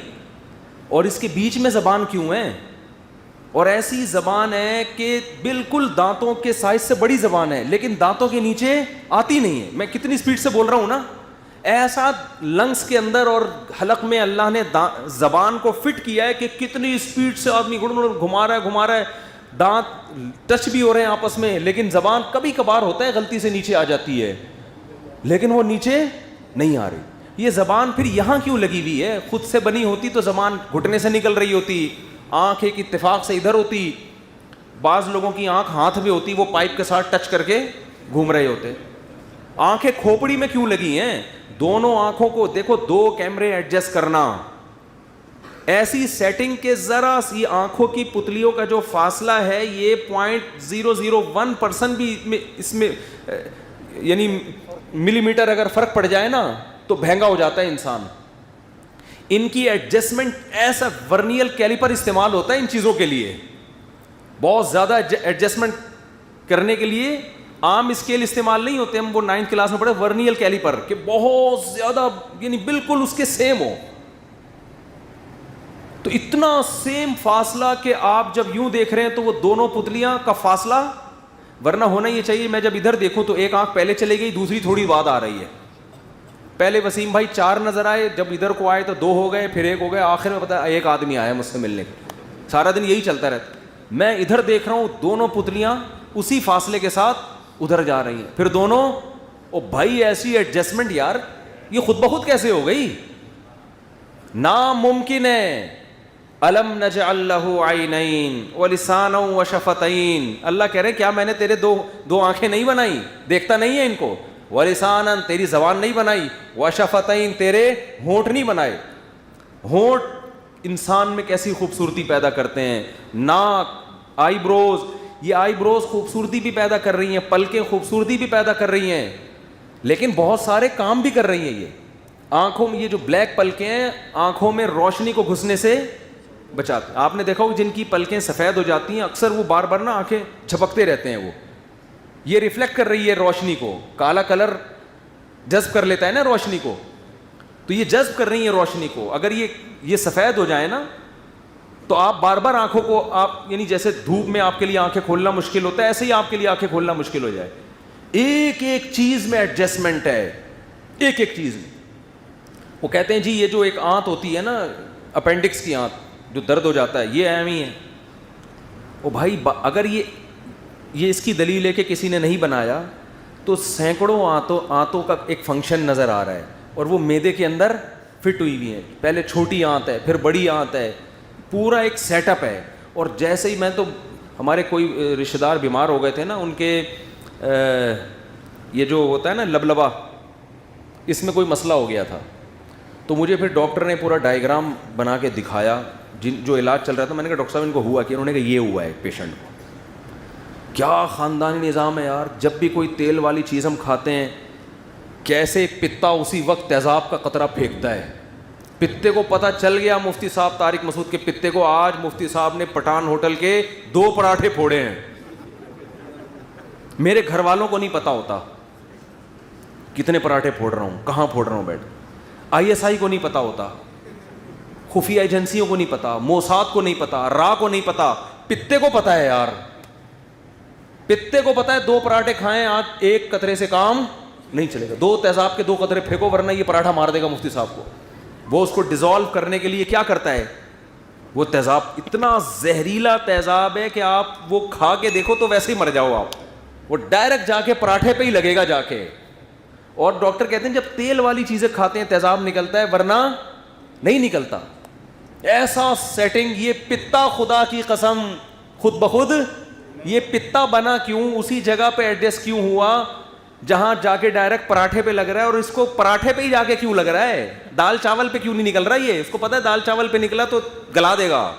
اور اس کے بیچ میں زبان کیوں ہے؟ اور ایسی زبان ہے کہ بالکل دانتوں کے سائز سے بڑی زبان ہے لیکن دانتوں کے نیچے آتی نہیں ہے. میں کتنی سپیڈ سے بول رہا ہوں نا, ایسا لنگس کے اندر اور حلق میں اللہ نے زبان کو فٹ کیا ہے کہ کتنی سپیڈ سے آدمی گھما رہا ہے, دانت ٹچ بھی ہو رہے ہیں آپس میں, لیکن زبان کبھی کبھار ہوتا ہے غلطی سے نیچے آ جاتی ہے, لیکن وہ نیچے نہیں آ رہی. یہ زبان پھر یہاں کیوں لگی ہوئی ہے؟ خود سے بنی ہوتی تو زبان گھٹنے سے نکل رہی ہوتی, آنکھ ایک اتفاق سے ادھر ہوتی, بعض لوگوں کی آنکھ ہاتھ میں ہوتی, وہ پائپ کے ساتھ ٹچ کر کے گھوم رہے ہوتے. آنکھیں کھوپڑی میں کیوں لگی ہیں؟ دونوں آنکھوں کو دیکھو, 2 کیمرے ایڈجسٹ کرنا, ایسی سیٹنگ کے ذرا سی آنکھوں کی پتلیوں کا جو فاصلہ ہے یہ 0.001% بھی اس میں یعنی ملی میٹر اگر فرق پڑ جائے نا تو بھینگا ہو جاتا ہے انسان. ان کی ایڈجسٹمنٹ ایسا ورنیل کیلیپر استعمال ہوتا ہے ان چیزوں کے لیے, بہت زیادہ ایڈجسٹمنٹ کرنے کے لیے عام اسکیل استعمال نہیں ہوتے. ہم وہ 9th کلاس میں پڑھے ورنیل کیلیپر کہ بہت زیادہ یعنی بالکل اس کے سیم ہو, تو اتنا سیم فاصلہ کہ آپ جب یوں دیکھ رہے ہیں تو وہ دونوں پتلیاں کا فاصلہ, ورنہ ہونا یہ چاہیے میں جب ادھر دیکھوں تو ایک آنکھ پہلے چلے گئی, دوسری تھوڑی بعد آ رہی ہے. پہلے وسیم بھائی 4 نظر آئے, جب ادھر کو آئے تو 2 ہو گئے, پھر 1 ہو گئے, آخر میں پتا ایک آدمی آیا مجھ سے ملنے. سارا دن یہی چلتا رہتا. میں ادھر دیکھ رہا ہوں دونوں پتلیاں اسی فاصلے کے ساتھ ادھر جا رہی ہیں, پھر دونوں, او بھائی ایسی ایڈجسٹمنٹ یار یہ خود بخود کیسے ہو گئی؟ ناممکن ہے. الم نجعل له عینین ولسانا وشفتین, اللہ کہہ رہے کیا میں نے تیرے دو آنکھیں نہیں بنائی, دیکھتا نہیں ہے ان کو, ولسانا تیری زبان نہیں بنائی, وشفتین تیرے ہونٹ نہیں بنائے. ہونٹ انسان میں کیسی خوبصورتی پیدا کرتے ہیں, ناک, آئی بروز, یہ آئی بروز خوبصورتی بھی پیدا کر رہی ہیں, پلکیں خوبصورتی بھی پیدا کر رہی ہیں, لیکن بہت سارے کام بھی کر رہی ہیں. یہ آنکھوں میں یہ جو بلیک پلکیں ہیں آنکھوں میں روشنی کو گھسنے سے بچاتے. آپ نے دیکھا ہو جن کی پلکیں سفید ہو جاتی ہیں اکثر وہ بار بار نا آنکھیں جھپکتے رہتے ہیں, وہ یہ ریفلیکٹ کر رہی ہے روشنی کو, کالا کلر جذب کر لیتا ہے نا روشنی کو, تو یہ جذب کر رہی ہیں روشنی کو. اگر یہ سفید ہو جائے نا تو آپ بار بار آنکھوں کو آپ یعنی جیسے دھوپ میں آپ کے لیے آنکھیں کھولنا مشکل ہوتا ہے ایسے ہی آپ کے لیے آنکھیں کھولنا مشکل ہو جائے. ایک ایک چیز میں ایڈجسٹمنٹ ہے, ایک ایک چیز میں. وہ کہتے ہیں جی یہ جو ایک آنت ہوتی ہے نا اپینڈکس کی آنت جو درد ہو جاتا ہے یہ اہم ہی ہے. او بھائی اگر یہ اس کی دلیل ہے کہ کسی نے نہیں بنایا تو سینکڑوں آنتوں کا ایک فنکشن نظر آ رہا ہے اور وہ معدے کے اندر فٹ ہوئی ہوئی ہیں. پہلے چھوٹی آنت ہے, پھر بڑی آنت ہے, پورا ایک سیٹ اپ ہے. اور جیسے ہی میں تو ہمارے کوئی رشتہ دار بیمار ہو گئے تھے نا, ان کے یہ جو ہوتا ہے نا لبلبا, اس میں کوئی مسئلہ ہو گیا تھا, تو مجھے پھر ڈاکٹر نے پورا ڈائیگرام بنا کے دکھایا جو علاج چل رہا تھا. میں نے کہا ڈاکٹر صاحب ان کو ہوا کہ, انہوں نے کہا یہ ہوا ہے پیشنٹ کو. کیا خاندانی نظام ہے یار, جب بھی کوئی تیل والی چیز ہم کھاتے ہیں کیسے پتا اسی وقت تیزاب کا قطرہ پھینکتا ہے, پتے کو پتہ چل گیا مفتی صاحب طارق مسعود کے پتے کو, آج مفتی صاحب نے پٹھان ہوٹل کے 2 پراٹھے پھوڑے ہیں. میرے گھر والوں کو نہیں پتا ہوتا کتنے پراٹھے پھوڑ رہا ہوں, کہاں پھوڑ رہا ہوں بیٹھ. ISI کو نہیں پتا ہوتا, خفیہ ایجنسیوں کو نہیں پتا, موساد کو نہیں پتا, را کو نہیں پتا, پتے کو پتا ہے یار. پتے کو پتا ہے 2 پراٹھے کھائیں آج 1 قطرے سے کام نہیں چلے گا. 2 تیزاب کے 2 قطرے پھینکو ورنہ یہ پراٹھا مار دے گا مفتی صاحب کو. وہ اس کو ڈیزالو کرنے کے لیے کیا کرتا ہے, وہ تیزاب اتنا زہریلا تیزاب ہے کہ آپ وہ کھا کے دیکھو تو ویسے ہی مر جاؤ آپ. وہ ڈائریکٹ جا کے پراٹھے پہ ہی لگے گا جا کے. اور ڈاکٹر کہتے ہیں جب تیل والی چیزیں کھاتے ہیں تیزاب نکلتا ہے ورنہ نہیں نکلتا. ایسا سیٹنگ, یہ پتا خدا کی قسم خود بخود یہ پتا بنا کیوں, اسی جگہ پہ ایڈجسٹ کیوں ہوا جہاں جا کے ڈائریکٹ پراٹھے پہ لگ رہا ہے, اور اس کو پراٹھے پہ ہی جا کے کیوں لگ رہا ہے, دال چاول پہ کیوں نہیں نکل رہا. یہ اس کو پتا ہے دال چاول پہ نکلا تو گلا دے گا.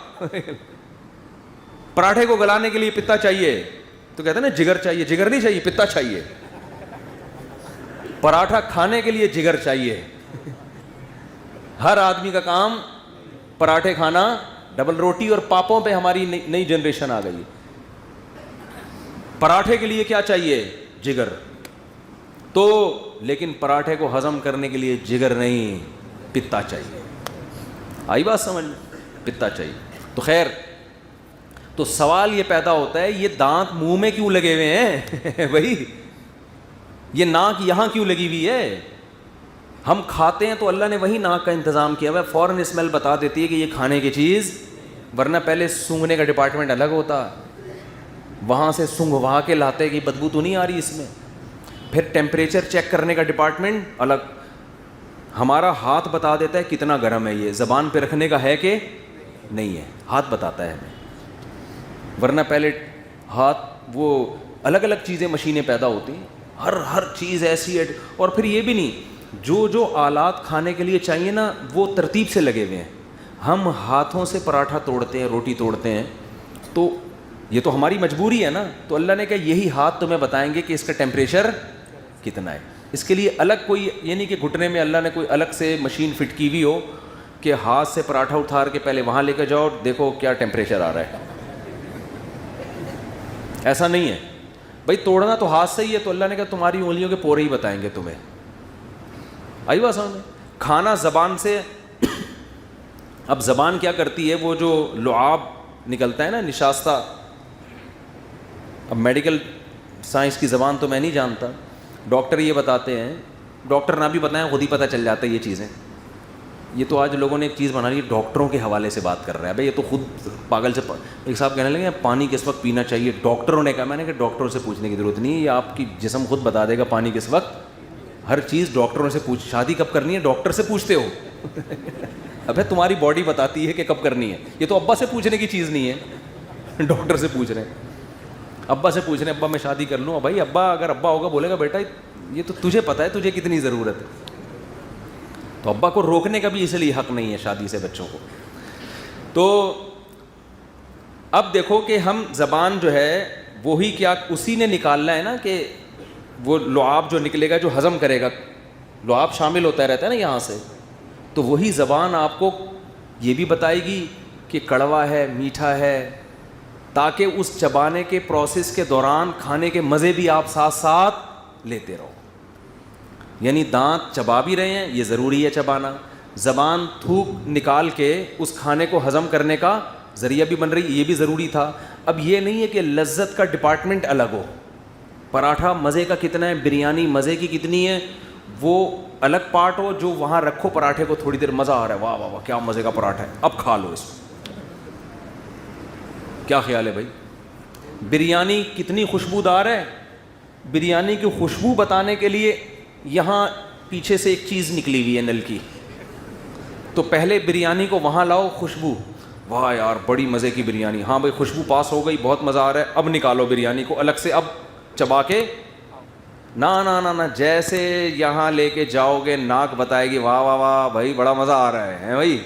پراٹھے کو گلانے کے لیے پتا چاہیے تو کہتے ہیں نا جگر چاہیے, جگر نہیں چاہیے پتا چاہیے. پراٹھا کھانے کے لیے جگر چاہیے. ہر آدمی کا کام پراٹھے کھانا, ڈبل روٹی اور پاپوں پہ ہماری نئی جنریشن آ گئی. پراٹھے کے لیے کیا چاہیے, جگر. تو لیکن پراٹھے کو ہضم کرنے کے لیے جگر نہیں, پتا چاہیے. آئی بات سمجھ, پتا چاہیے. تو خیر, تو سوال یہ پیدا ہوتا ہے یہ دانت منہ میں کیوں لگے ہوئے ہیں بھائی, یہ ناک یہاں کیوں لگی ہوئی ہے. ہم کھاتے ہیں تو اللہ نے وہی ناک کا انتظام کیا ہوا ہے, فوراً اسمیل بتا دیتی ہے کہ یہ کھانے کی چیز, ورنہ پہلے سونگھنے کا ڈپارٹمنٹ الگ ہوتا, وہاں سے سونگھوا کے لاتے کہ بدبو تو نہیں آ رہی اس میں. پھر ٹیمپریچر چیک کرنے کا ڈپارٹمنٹ الگ. ہمارا ہاتھ بتا دیتا ہے کتنا گرم ہے, یہ زبان پہ رکھنے کا ہے کہ نہیں ہے, ہاتھ بتاتا ہے ہمیں. ورنہ پہلے ہاتھ, وہ الگ الگ چیزیں مشینیں پیدا ہوتی ہیں, ہر چیز ایسی ہے. اور پھر یہ بھی نہیں, جو آلات کھانے کے لیے چاہیے نا وہ ترتیب سے لگے ہوئے ہیں. ہم ہاتھوں سے پراٹھا توڑتے ہیں, روٹی توڑتے ہیں, تو یہ تو ہماری مجبوری ہے نا. تو اللہ نے کہا یہی ہاتھ تمہیں بتائیں گے کہ اس کا ٹیمپریچر کتنا ہے. اس کے لیے الگ کوئی یہ نہیں کہ گھٹنے میں اللہ نے کوئی الگ سے مشین فٹ کی ہوئی ہو کہ ہاتھ سے پراٹھا اٹھار کے پہلے وہاں لے کے جاؤ دیکھو کیا ٹیمپریچر آ رہا ہے. ایسا نہیں ہے بھائی, توڑنا تو ہاتھ سے ہی ہے. تو اللہ نے کہا تمہاری انگلیوں کے پورے ہی بتائیں گے تمہیں. آئی بات سمجھ. کھانا زبان سے, اب زبان کیا کرتی ہے, وہ جو لعاب نکلتا ہے نا نشاستہ, اب میڈیکل سائنس کی زبان تو میں نہیں جانتا, ڈاکٹر یہ بتاتے ہیں, ڈاکٹر نہ بھی بتائیں خود ہی پتہ چل جاتا ہے یہ چیزیں. یہ تو آج لوگوں نے ایک چیز بنا لی, ڈاکٹروں کے حوالے سے بات کر رہا ہے بھائی, یہ تو خود پاگل سے. ایک صاحب کہنے لگے پانی کس وقت پینا چاہیے, ڈاکٹروں نے کہا. میں نے کہا ڈاکٹروں سے پوچھنے کی ضرورت نہیں ہے, یہ آپ کی جسم خود بتا دے گا پانی کس وقت. ہر چیز ڈاکٹروں سے پوچھ. شادی کب کرنی ہے ڈاکٹر سے پوچھتے ہو, ابھی تمہاری باڈی بتاتی ہے کہ کب کرنی ہے. یہ تو ابا سے پوچھنے کی چیز نہیں ہے, ڈاکٹر سے پوچھ رہے ہیں. ابا سے پوچھ رہے ہیں ابا میں شادی کر لوں. بھائی ابا اگر ابا ہوگا بولے گا بیٹا یہ تو تجھے پتہ ہے تجھے کتنی ضرورت ہے. تو ابا کو روکنے کا بھی اس لیے حق نہیں ہے شادی سے بچوں کو. تو اب دیکھو کہ ہم زبان جو ہے وہی کیا اسی نے نکالنا ہے نا, کہ وہ لعاب جو نکلے گا جو ہضم کرے گا, لعاب شامل ہوتا رہتا ہے نا یہاں سے, تو وہی زبان آپ کو یہ بھی بتائے گی کہ کڑوا ہے میٹھا ہے, تاکہ اس چبانے کے پروسیس کے دوران کھانے کے مزے بھی آپ ساتھ ساتھ لیتے رہو. یعنی دانت چبا بھی رہے ہیں, یہ ضروری ہے چبانا. زبان تھوک نکال کے اس کھانے کو ہضم کرنے کا ذریعہ بھی بن رہی, یہ بھی ضروری تھا. اب یہ نہیں ہے کہ لذت کا ڈپارٹمنٹ الگ ہو, پراٹھا مزے کا کتنا ہے, بریانی مزے کی کتنی ہے, وہ الگ پارٹ ہو جو وہاں رکھو پراٹھے کو تھوڑی دیر مزہ آ رہا ہے, واہ واہ واہ کیا مزے کا پراٹھا ہے, اب کھا لو اس کو. کیا خیال ہے بھائی, بریانی کتنی خوشبودار ہے. بریانی کی خوشبو بتانے کے لیے یہاں پیچھے سے ایک چیز نکلی ہوئی ہے نل کی, تو پہلے بریانی کو وہاں لاؤ خوشبو, واہ یار بڑی مزے کی بریانی, ہاں بھائی خوشبو پاس ہو گئی بہت مزہ آ رہا ہے, اب نکالو بریانی کو الگ سے, اب چبا کے نا نا نا نا جیسے یہاں لے کے جاؤ گے ناک بتائے گی واہ واہ واہ بھائی بڑا مزہ آ رہا ہے بھائی.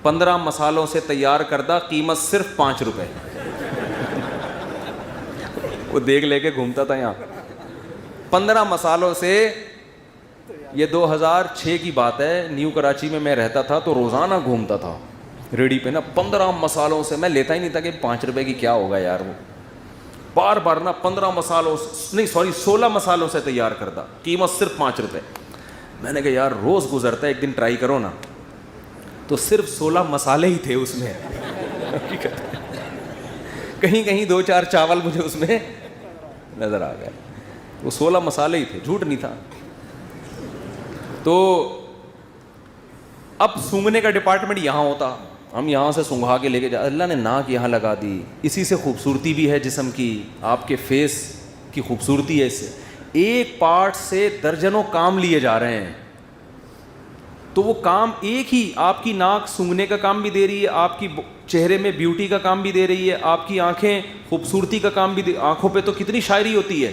15 مسالوں سے تیار کردہ, قیمت صرف 5 روپے. وہ دیکھ لے کے گھومتا تھا یہاں, 15 مسالوں سے یہ 2006 کی بات ہے, نیو کراچی میں رہتا تھا تو روزانہ گھومتا تھا ریڈی پہ نا 15 مسالوں سے, میں لیتا ہی نہیں تھا کہ 5 روپے کی کیا ہوگا یار, وہ بار بار نا 15 مسالوں سے, نہیں سوری 16 مسالوں سے تیار کرتا, قیمت صرف 5 روپے. میں نے کہا یار روز گزرتا ہے, ایک دن ٹرائی کرو نا. تو صرف 16 مسالے ہی تھے اس میں, کہیں کہیں 2-4 چاول مجھے اس میں نظر آ گیا. وہ 16 مسالے ہی تھے, جھوٹ نہیں تھا. تو اب سونگھنے کا ڈپارٹمنٹ یہاں ہوتا, ہم یہاں سے سونگھا کے لے کے جا, اللہ نے ناک یہاں لگا دی, اسی سے خوبصورتی بھی ہے جسم کی, آپ کے فیس کی خوبصورتی ہے اس سے. ایک پارٹ سے درجنوں کام لیے جا رہے ہیں, تو وہ کام ایک ہی, آپ کی ناک سونگھنے کا کام بھی دے رہی ہے, آپ کی چہرے میں بیوٹی کا کام بھی دے رہی ہے, آپ کی آنکھیں خوبصورتی کا کام بھی آنکھوں پہ تو کتنی شاعری ہوتی ہے,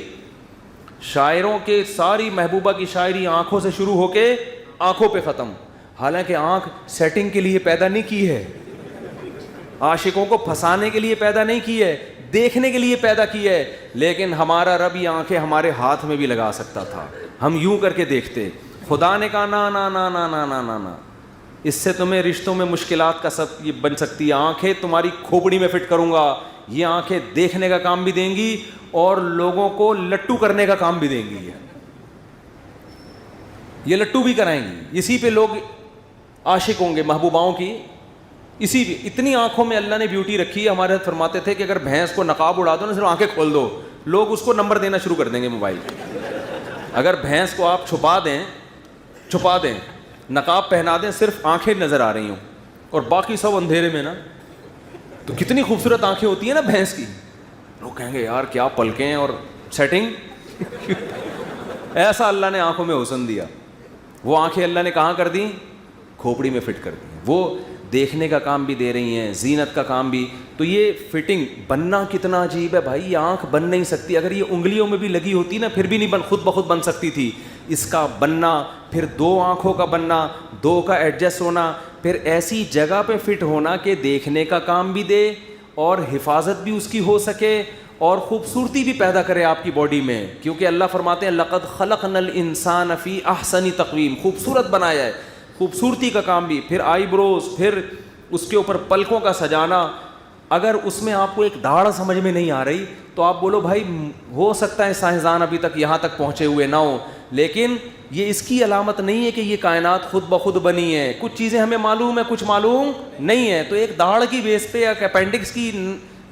شاعروں کے ساری محبوبہ کی شاعری آنکھوں سے شروع ہو کے آنکھوں پہ ختم. حالانکہ آنکھ سیٹنگ کے لیے پیدا نہیں کی ہے, عاشقوں کو پھنسانے کے لیے پیدا نہیں کی ہے, دیکھنے کے لیے پیدا کی ہے. لیکن ہمارا رب یہ آنکھیں ہمارے ہاتھ میں بھی لگا سکتا تھا, ہم یوں کر کے دیکھتے. خدا نے کہا نا نا نا نا نا نا نا نا, اس سے تمہیں رشتوں میں مشکلات کا سب یہ بن سکتی ہے. آنکھیں تمہاری کھوپڑی میں فٹ کروں گا, یہ آنکھیں دیکھنے کا کام بھی دیں گی اور لوگوں کو لٹو کرنے کا کام بھی دیں گی, یہ لٹو بھی کرائیں گی. اسی پہ لوگ عاشق ہوں گے محبوباؤں کی, اسی بھی اتنی آنکھوں میں اللہ نے بیوٹی رکھی ہے. ہمارے فرماتے تھے کہ اگر بھینس کو نقاب اڑا دو نا, صرف آنکھیں کھول دو, لوگ اس کو نمبر دینا شروع کر دیں گے موبائل. اگر بھینس کو آپ چھپا دیں, نقاب پہنا دیں, صرف آنکھیں نظر آ رہی ہوں اور باقی سب اندھیرے میں نا, تو کتنی خوبصورت آنکھیں ہوتی ہیں نا بھینس کی. لوگ کہیں گے یار کیا پلکیں اور سیٹنگ. ایسا اللہ نے آنکھوں میں حسن دیا. وہ آنکھیں اللہ نے کہاں کر دیں, کھوپڑی میں فٹ کر دی. وہ دیکھنے کا کام بھی دے رہی ہیں, زینت کا کام بھی. تو یہ فٹنگ بننا کتنا عجیب ہے بھائی, یہ آنکھ بن نہیں سکتی. اگر یہ انگلیوں میں بھی لگی ہوتی نا پھر بھی نہیں خود بخود بن سکتی تھی. اس کا بننا, پھر 2 آنکھوں کا بننا, 2 کا ایڈجسٹ ہونا, پھر ایسی جگہ پہ فٹ ہونا کہ دیکھنے کا کام بھی دے اور حفاظت بھی اس کی ہو سکے اور خوبصورتی بھی پیدا کرے آپ کی باڈی میں. کیونکہ اللہ فرماتے ہیں لقد خلقنا الانسان فی احسن تقویم, خوبصورت بنایا ہے. خوبصورتی کا کام بھی, پھر آئی بروز, پھر اس کے اوپر پلکوں کا سجانا. اگر اس میں آپ کو ایک داڑھ سمجھ میں نہیں آ رہی تو آپ بولو بھائی ہو سکتا ہے سائنسدان ابھی تک یہاں تک پہنچے ہوئے نہ ہوں, لیکن یہ اس کی علامت نہیں ہے کہ یہ کائنات خود بخود بنی ہے. کچھ چیزیں ہمیں معلوم ہے, کچھ معلوم نہیں ہے. تو ایک داڑھ کی بیس پہ, ایک اپینڈکس کی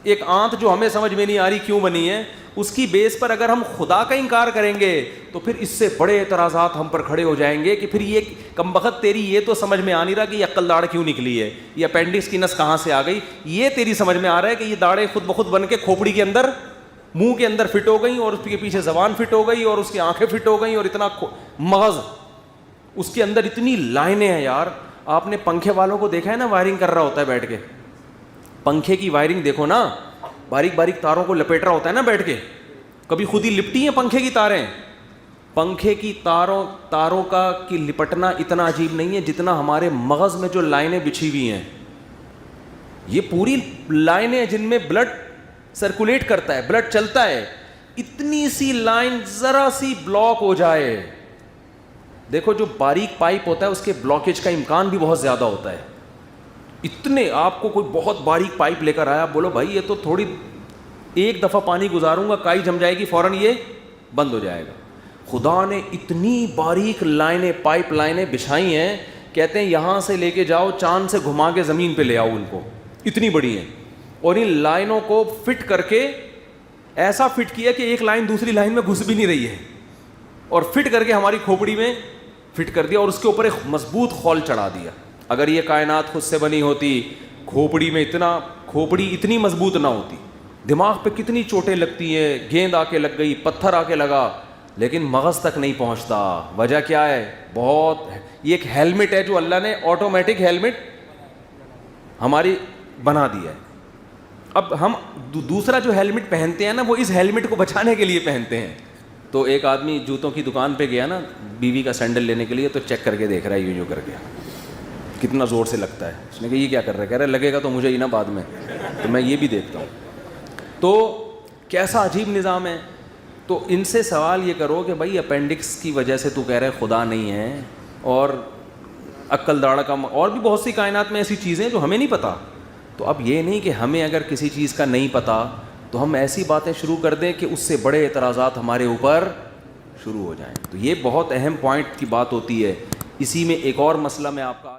ایک آنت جو ہمیں سمجھ میں نہیں آ رہی کیوں بنی ہے, اس کی بیس پر اگر ہم خدا کا انکار کریں گے تو پھر اس سے بڑے اعتراضات ہم پر کھڑے ہو جائیں گے کہ پھر یہ کمبخت تیری یہ تو سمجھ میں آ نہیں رہا کہ یہ عقل داڑھ کیوں نکلی ہے, یہ اپینڈکس کی نس کہاں سے آ گئی. یہ تیری سمجھ میں آ رہا ہے کہ یہ داڑھیں خود بخود بن کے کھوپڑی کے اندر, منہ کے اندر فٹ ہو گئی اور اس کے پیچھے زبان فٹ ہو گئی اور اس کی آنکھیں فٹ ہو گئیں اور اتنا مغز, اس کے اندر اتنی لائنیں ہیں. یار آپ نے پنکھے والوں کو دیکھا ہے نا, وائرنگ کر رہا ہوتا ہے بیٹھ کے, پنکھے کی وائرنگ دیکھو نا, باریک باریک تاروں کو لپیٹ رہا ہوتا ہے نا بیٹھ کے. کبھی خود ہی لپٹی ہیں پنکھے کی تاریں؟ پنکھے کی تاروں کا کی لپٹنا اتنا عجیب نہیں ہے جتنا ہمارے مغز میں جو لائنیں بچھی ہوئی ہیں. یہ پوری لائنیں جن میں بلڈ سرکولیٹ کرتا ہے, بلڈ چلتا ہے, اتنی سی لائن ذرا سی بلاک ہو جائے, دیکھو جو باریک پائپ ہوتا ہے اس کے بلاکیج کا امکان بھی بہت زیادہ ہوتا ہے. اتنے آپ کو کوئی بہت باریک پائپ لے کر آیا, بولو بھائی یہ تو تھوڑی ایک دفعہ پانی گزاروں گا کائی جم جائے گی, فوراً یہ بند ہو جائے گا. خدا نے اتنی باریک لائنیں, پائپ لائنیں بچھائی ہیں, کہتے ہیں یہاں سے لے کے جاؤ چاند سے گھما کے زمین پہ لے آؤ ان کو, اتنی بڑی ہیں. اور ان لائنوں کو فٹ کر کے ایسا فٹ کیا کہ ایک لائن دوسری لائن میں گھس بھی نہیں رہی ہے, اور فٹ کر کے ہماری کھوپڑی میں فٹ کر دیا اور اس کے اوپر ایک مضبوط خول چڑھا دیا. اگر یہ کائنات خود سے بنی ہوتی, کھوپڑی میں کھوپڑی اتنی مضبوط نہ ہوتی. دماغ پہ کتنی چوٹیں لگتی ہیں, گیند آ کے لگ گئی, پتھر آ کے لگا, لیکن مغز تک نہیں پہنچتا. وجہ کیا ہے؟ بہت, یہ ایک ہیلمٹ ہے جو اللہ نے آٹومیٹک ہیلمٹ ہماری بنا دیا ہے. اب ہم دوسرا جو ہیلمٹ پہنتے ہیں نا, وہ اس ہیلمٹ کو بچانے کے لیے پہنتے ہیں. تو ایک آدمی جوتوں کی دکان پہ گیا نا بیوی کا سینڈل لینے کے لیے, تو چیک کر کے دیکھ رہا ہے یوں کر کے کتنا زور سے لگتا ہے. اس نے کہا یہ کیا کر رہا ہے؟ کہہ رہا ہے لگے گا تو مجھے ہی نا بعد میں, تو میں یہ بھی دیکھتا ہوں. تو کیسا عجیب نظام ہے. تو ان سے سوال یہ کرو کہ بھائی اپینڈکس کی وجہ سے تو کہہ رہے خدا نہیں ہے، اور عقل داڑھ کا، اور بھی بہت سی کائنات میں ایسی چیزیں جو ہمیں نہیں پتہ. تو اب یہ نہیں کہ ہمیں اگر کسی چیز کا نہیں پتہ تو ہم ایسی باتیں شروع کر دیں کہ اس سے بڑے اعتراضات ہمارے اوپر شروع ہو جائیں. تو یہ بہت اہم پوائنٹ کی بات ہوتی ہے. اسی میں ایک اور مسئلہ میں آپ کا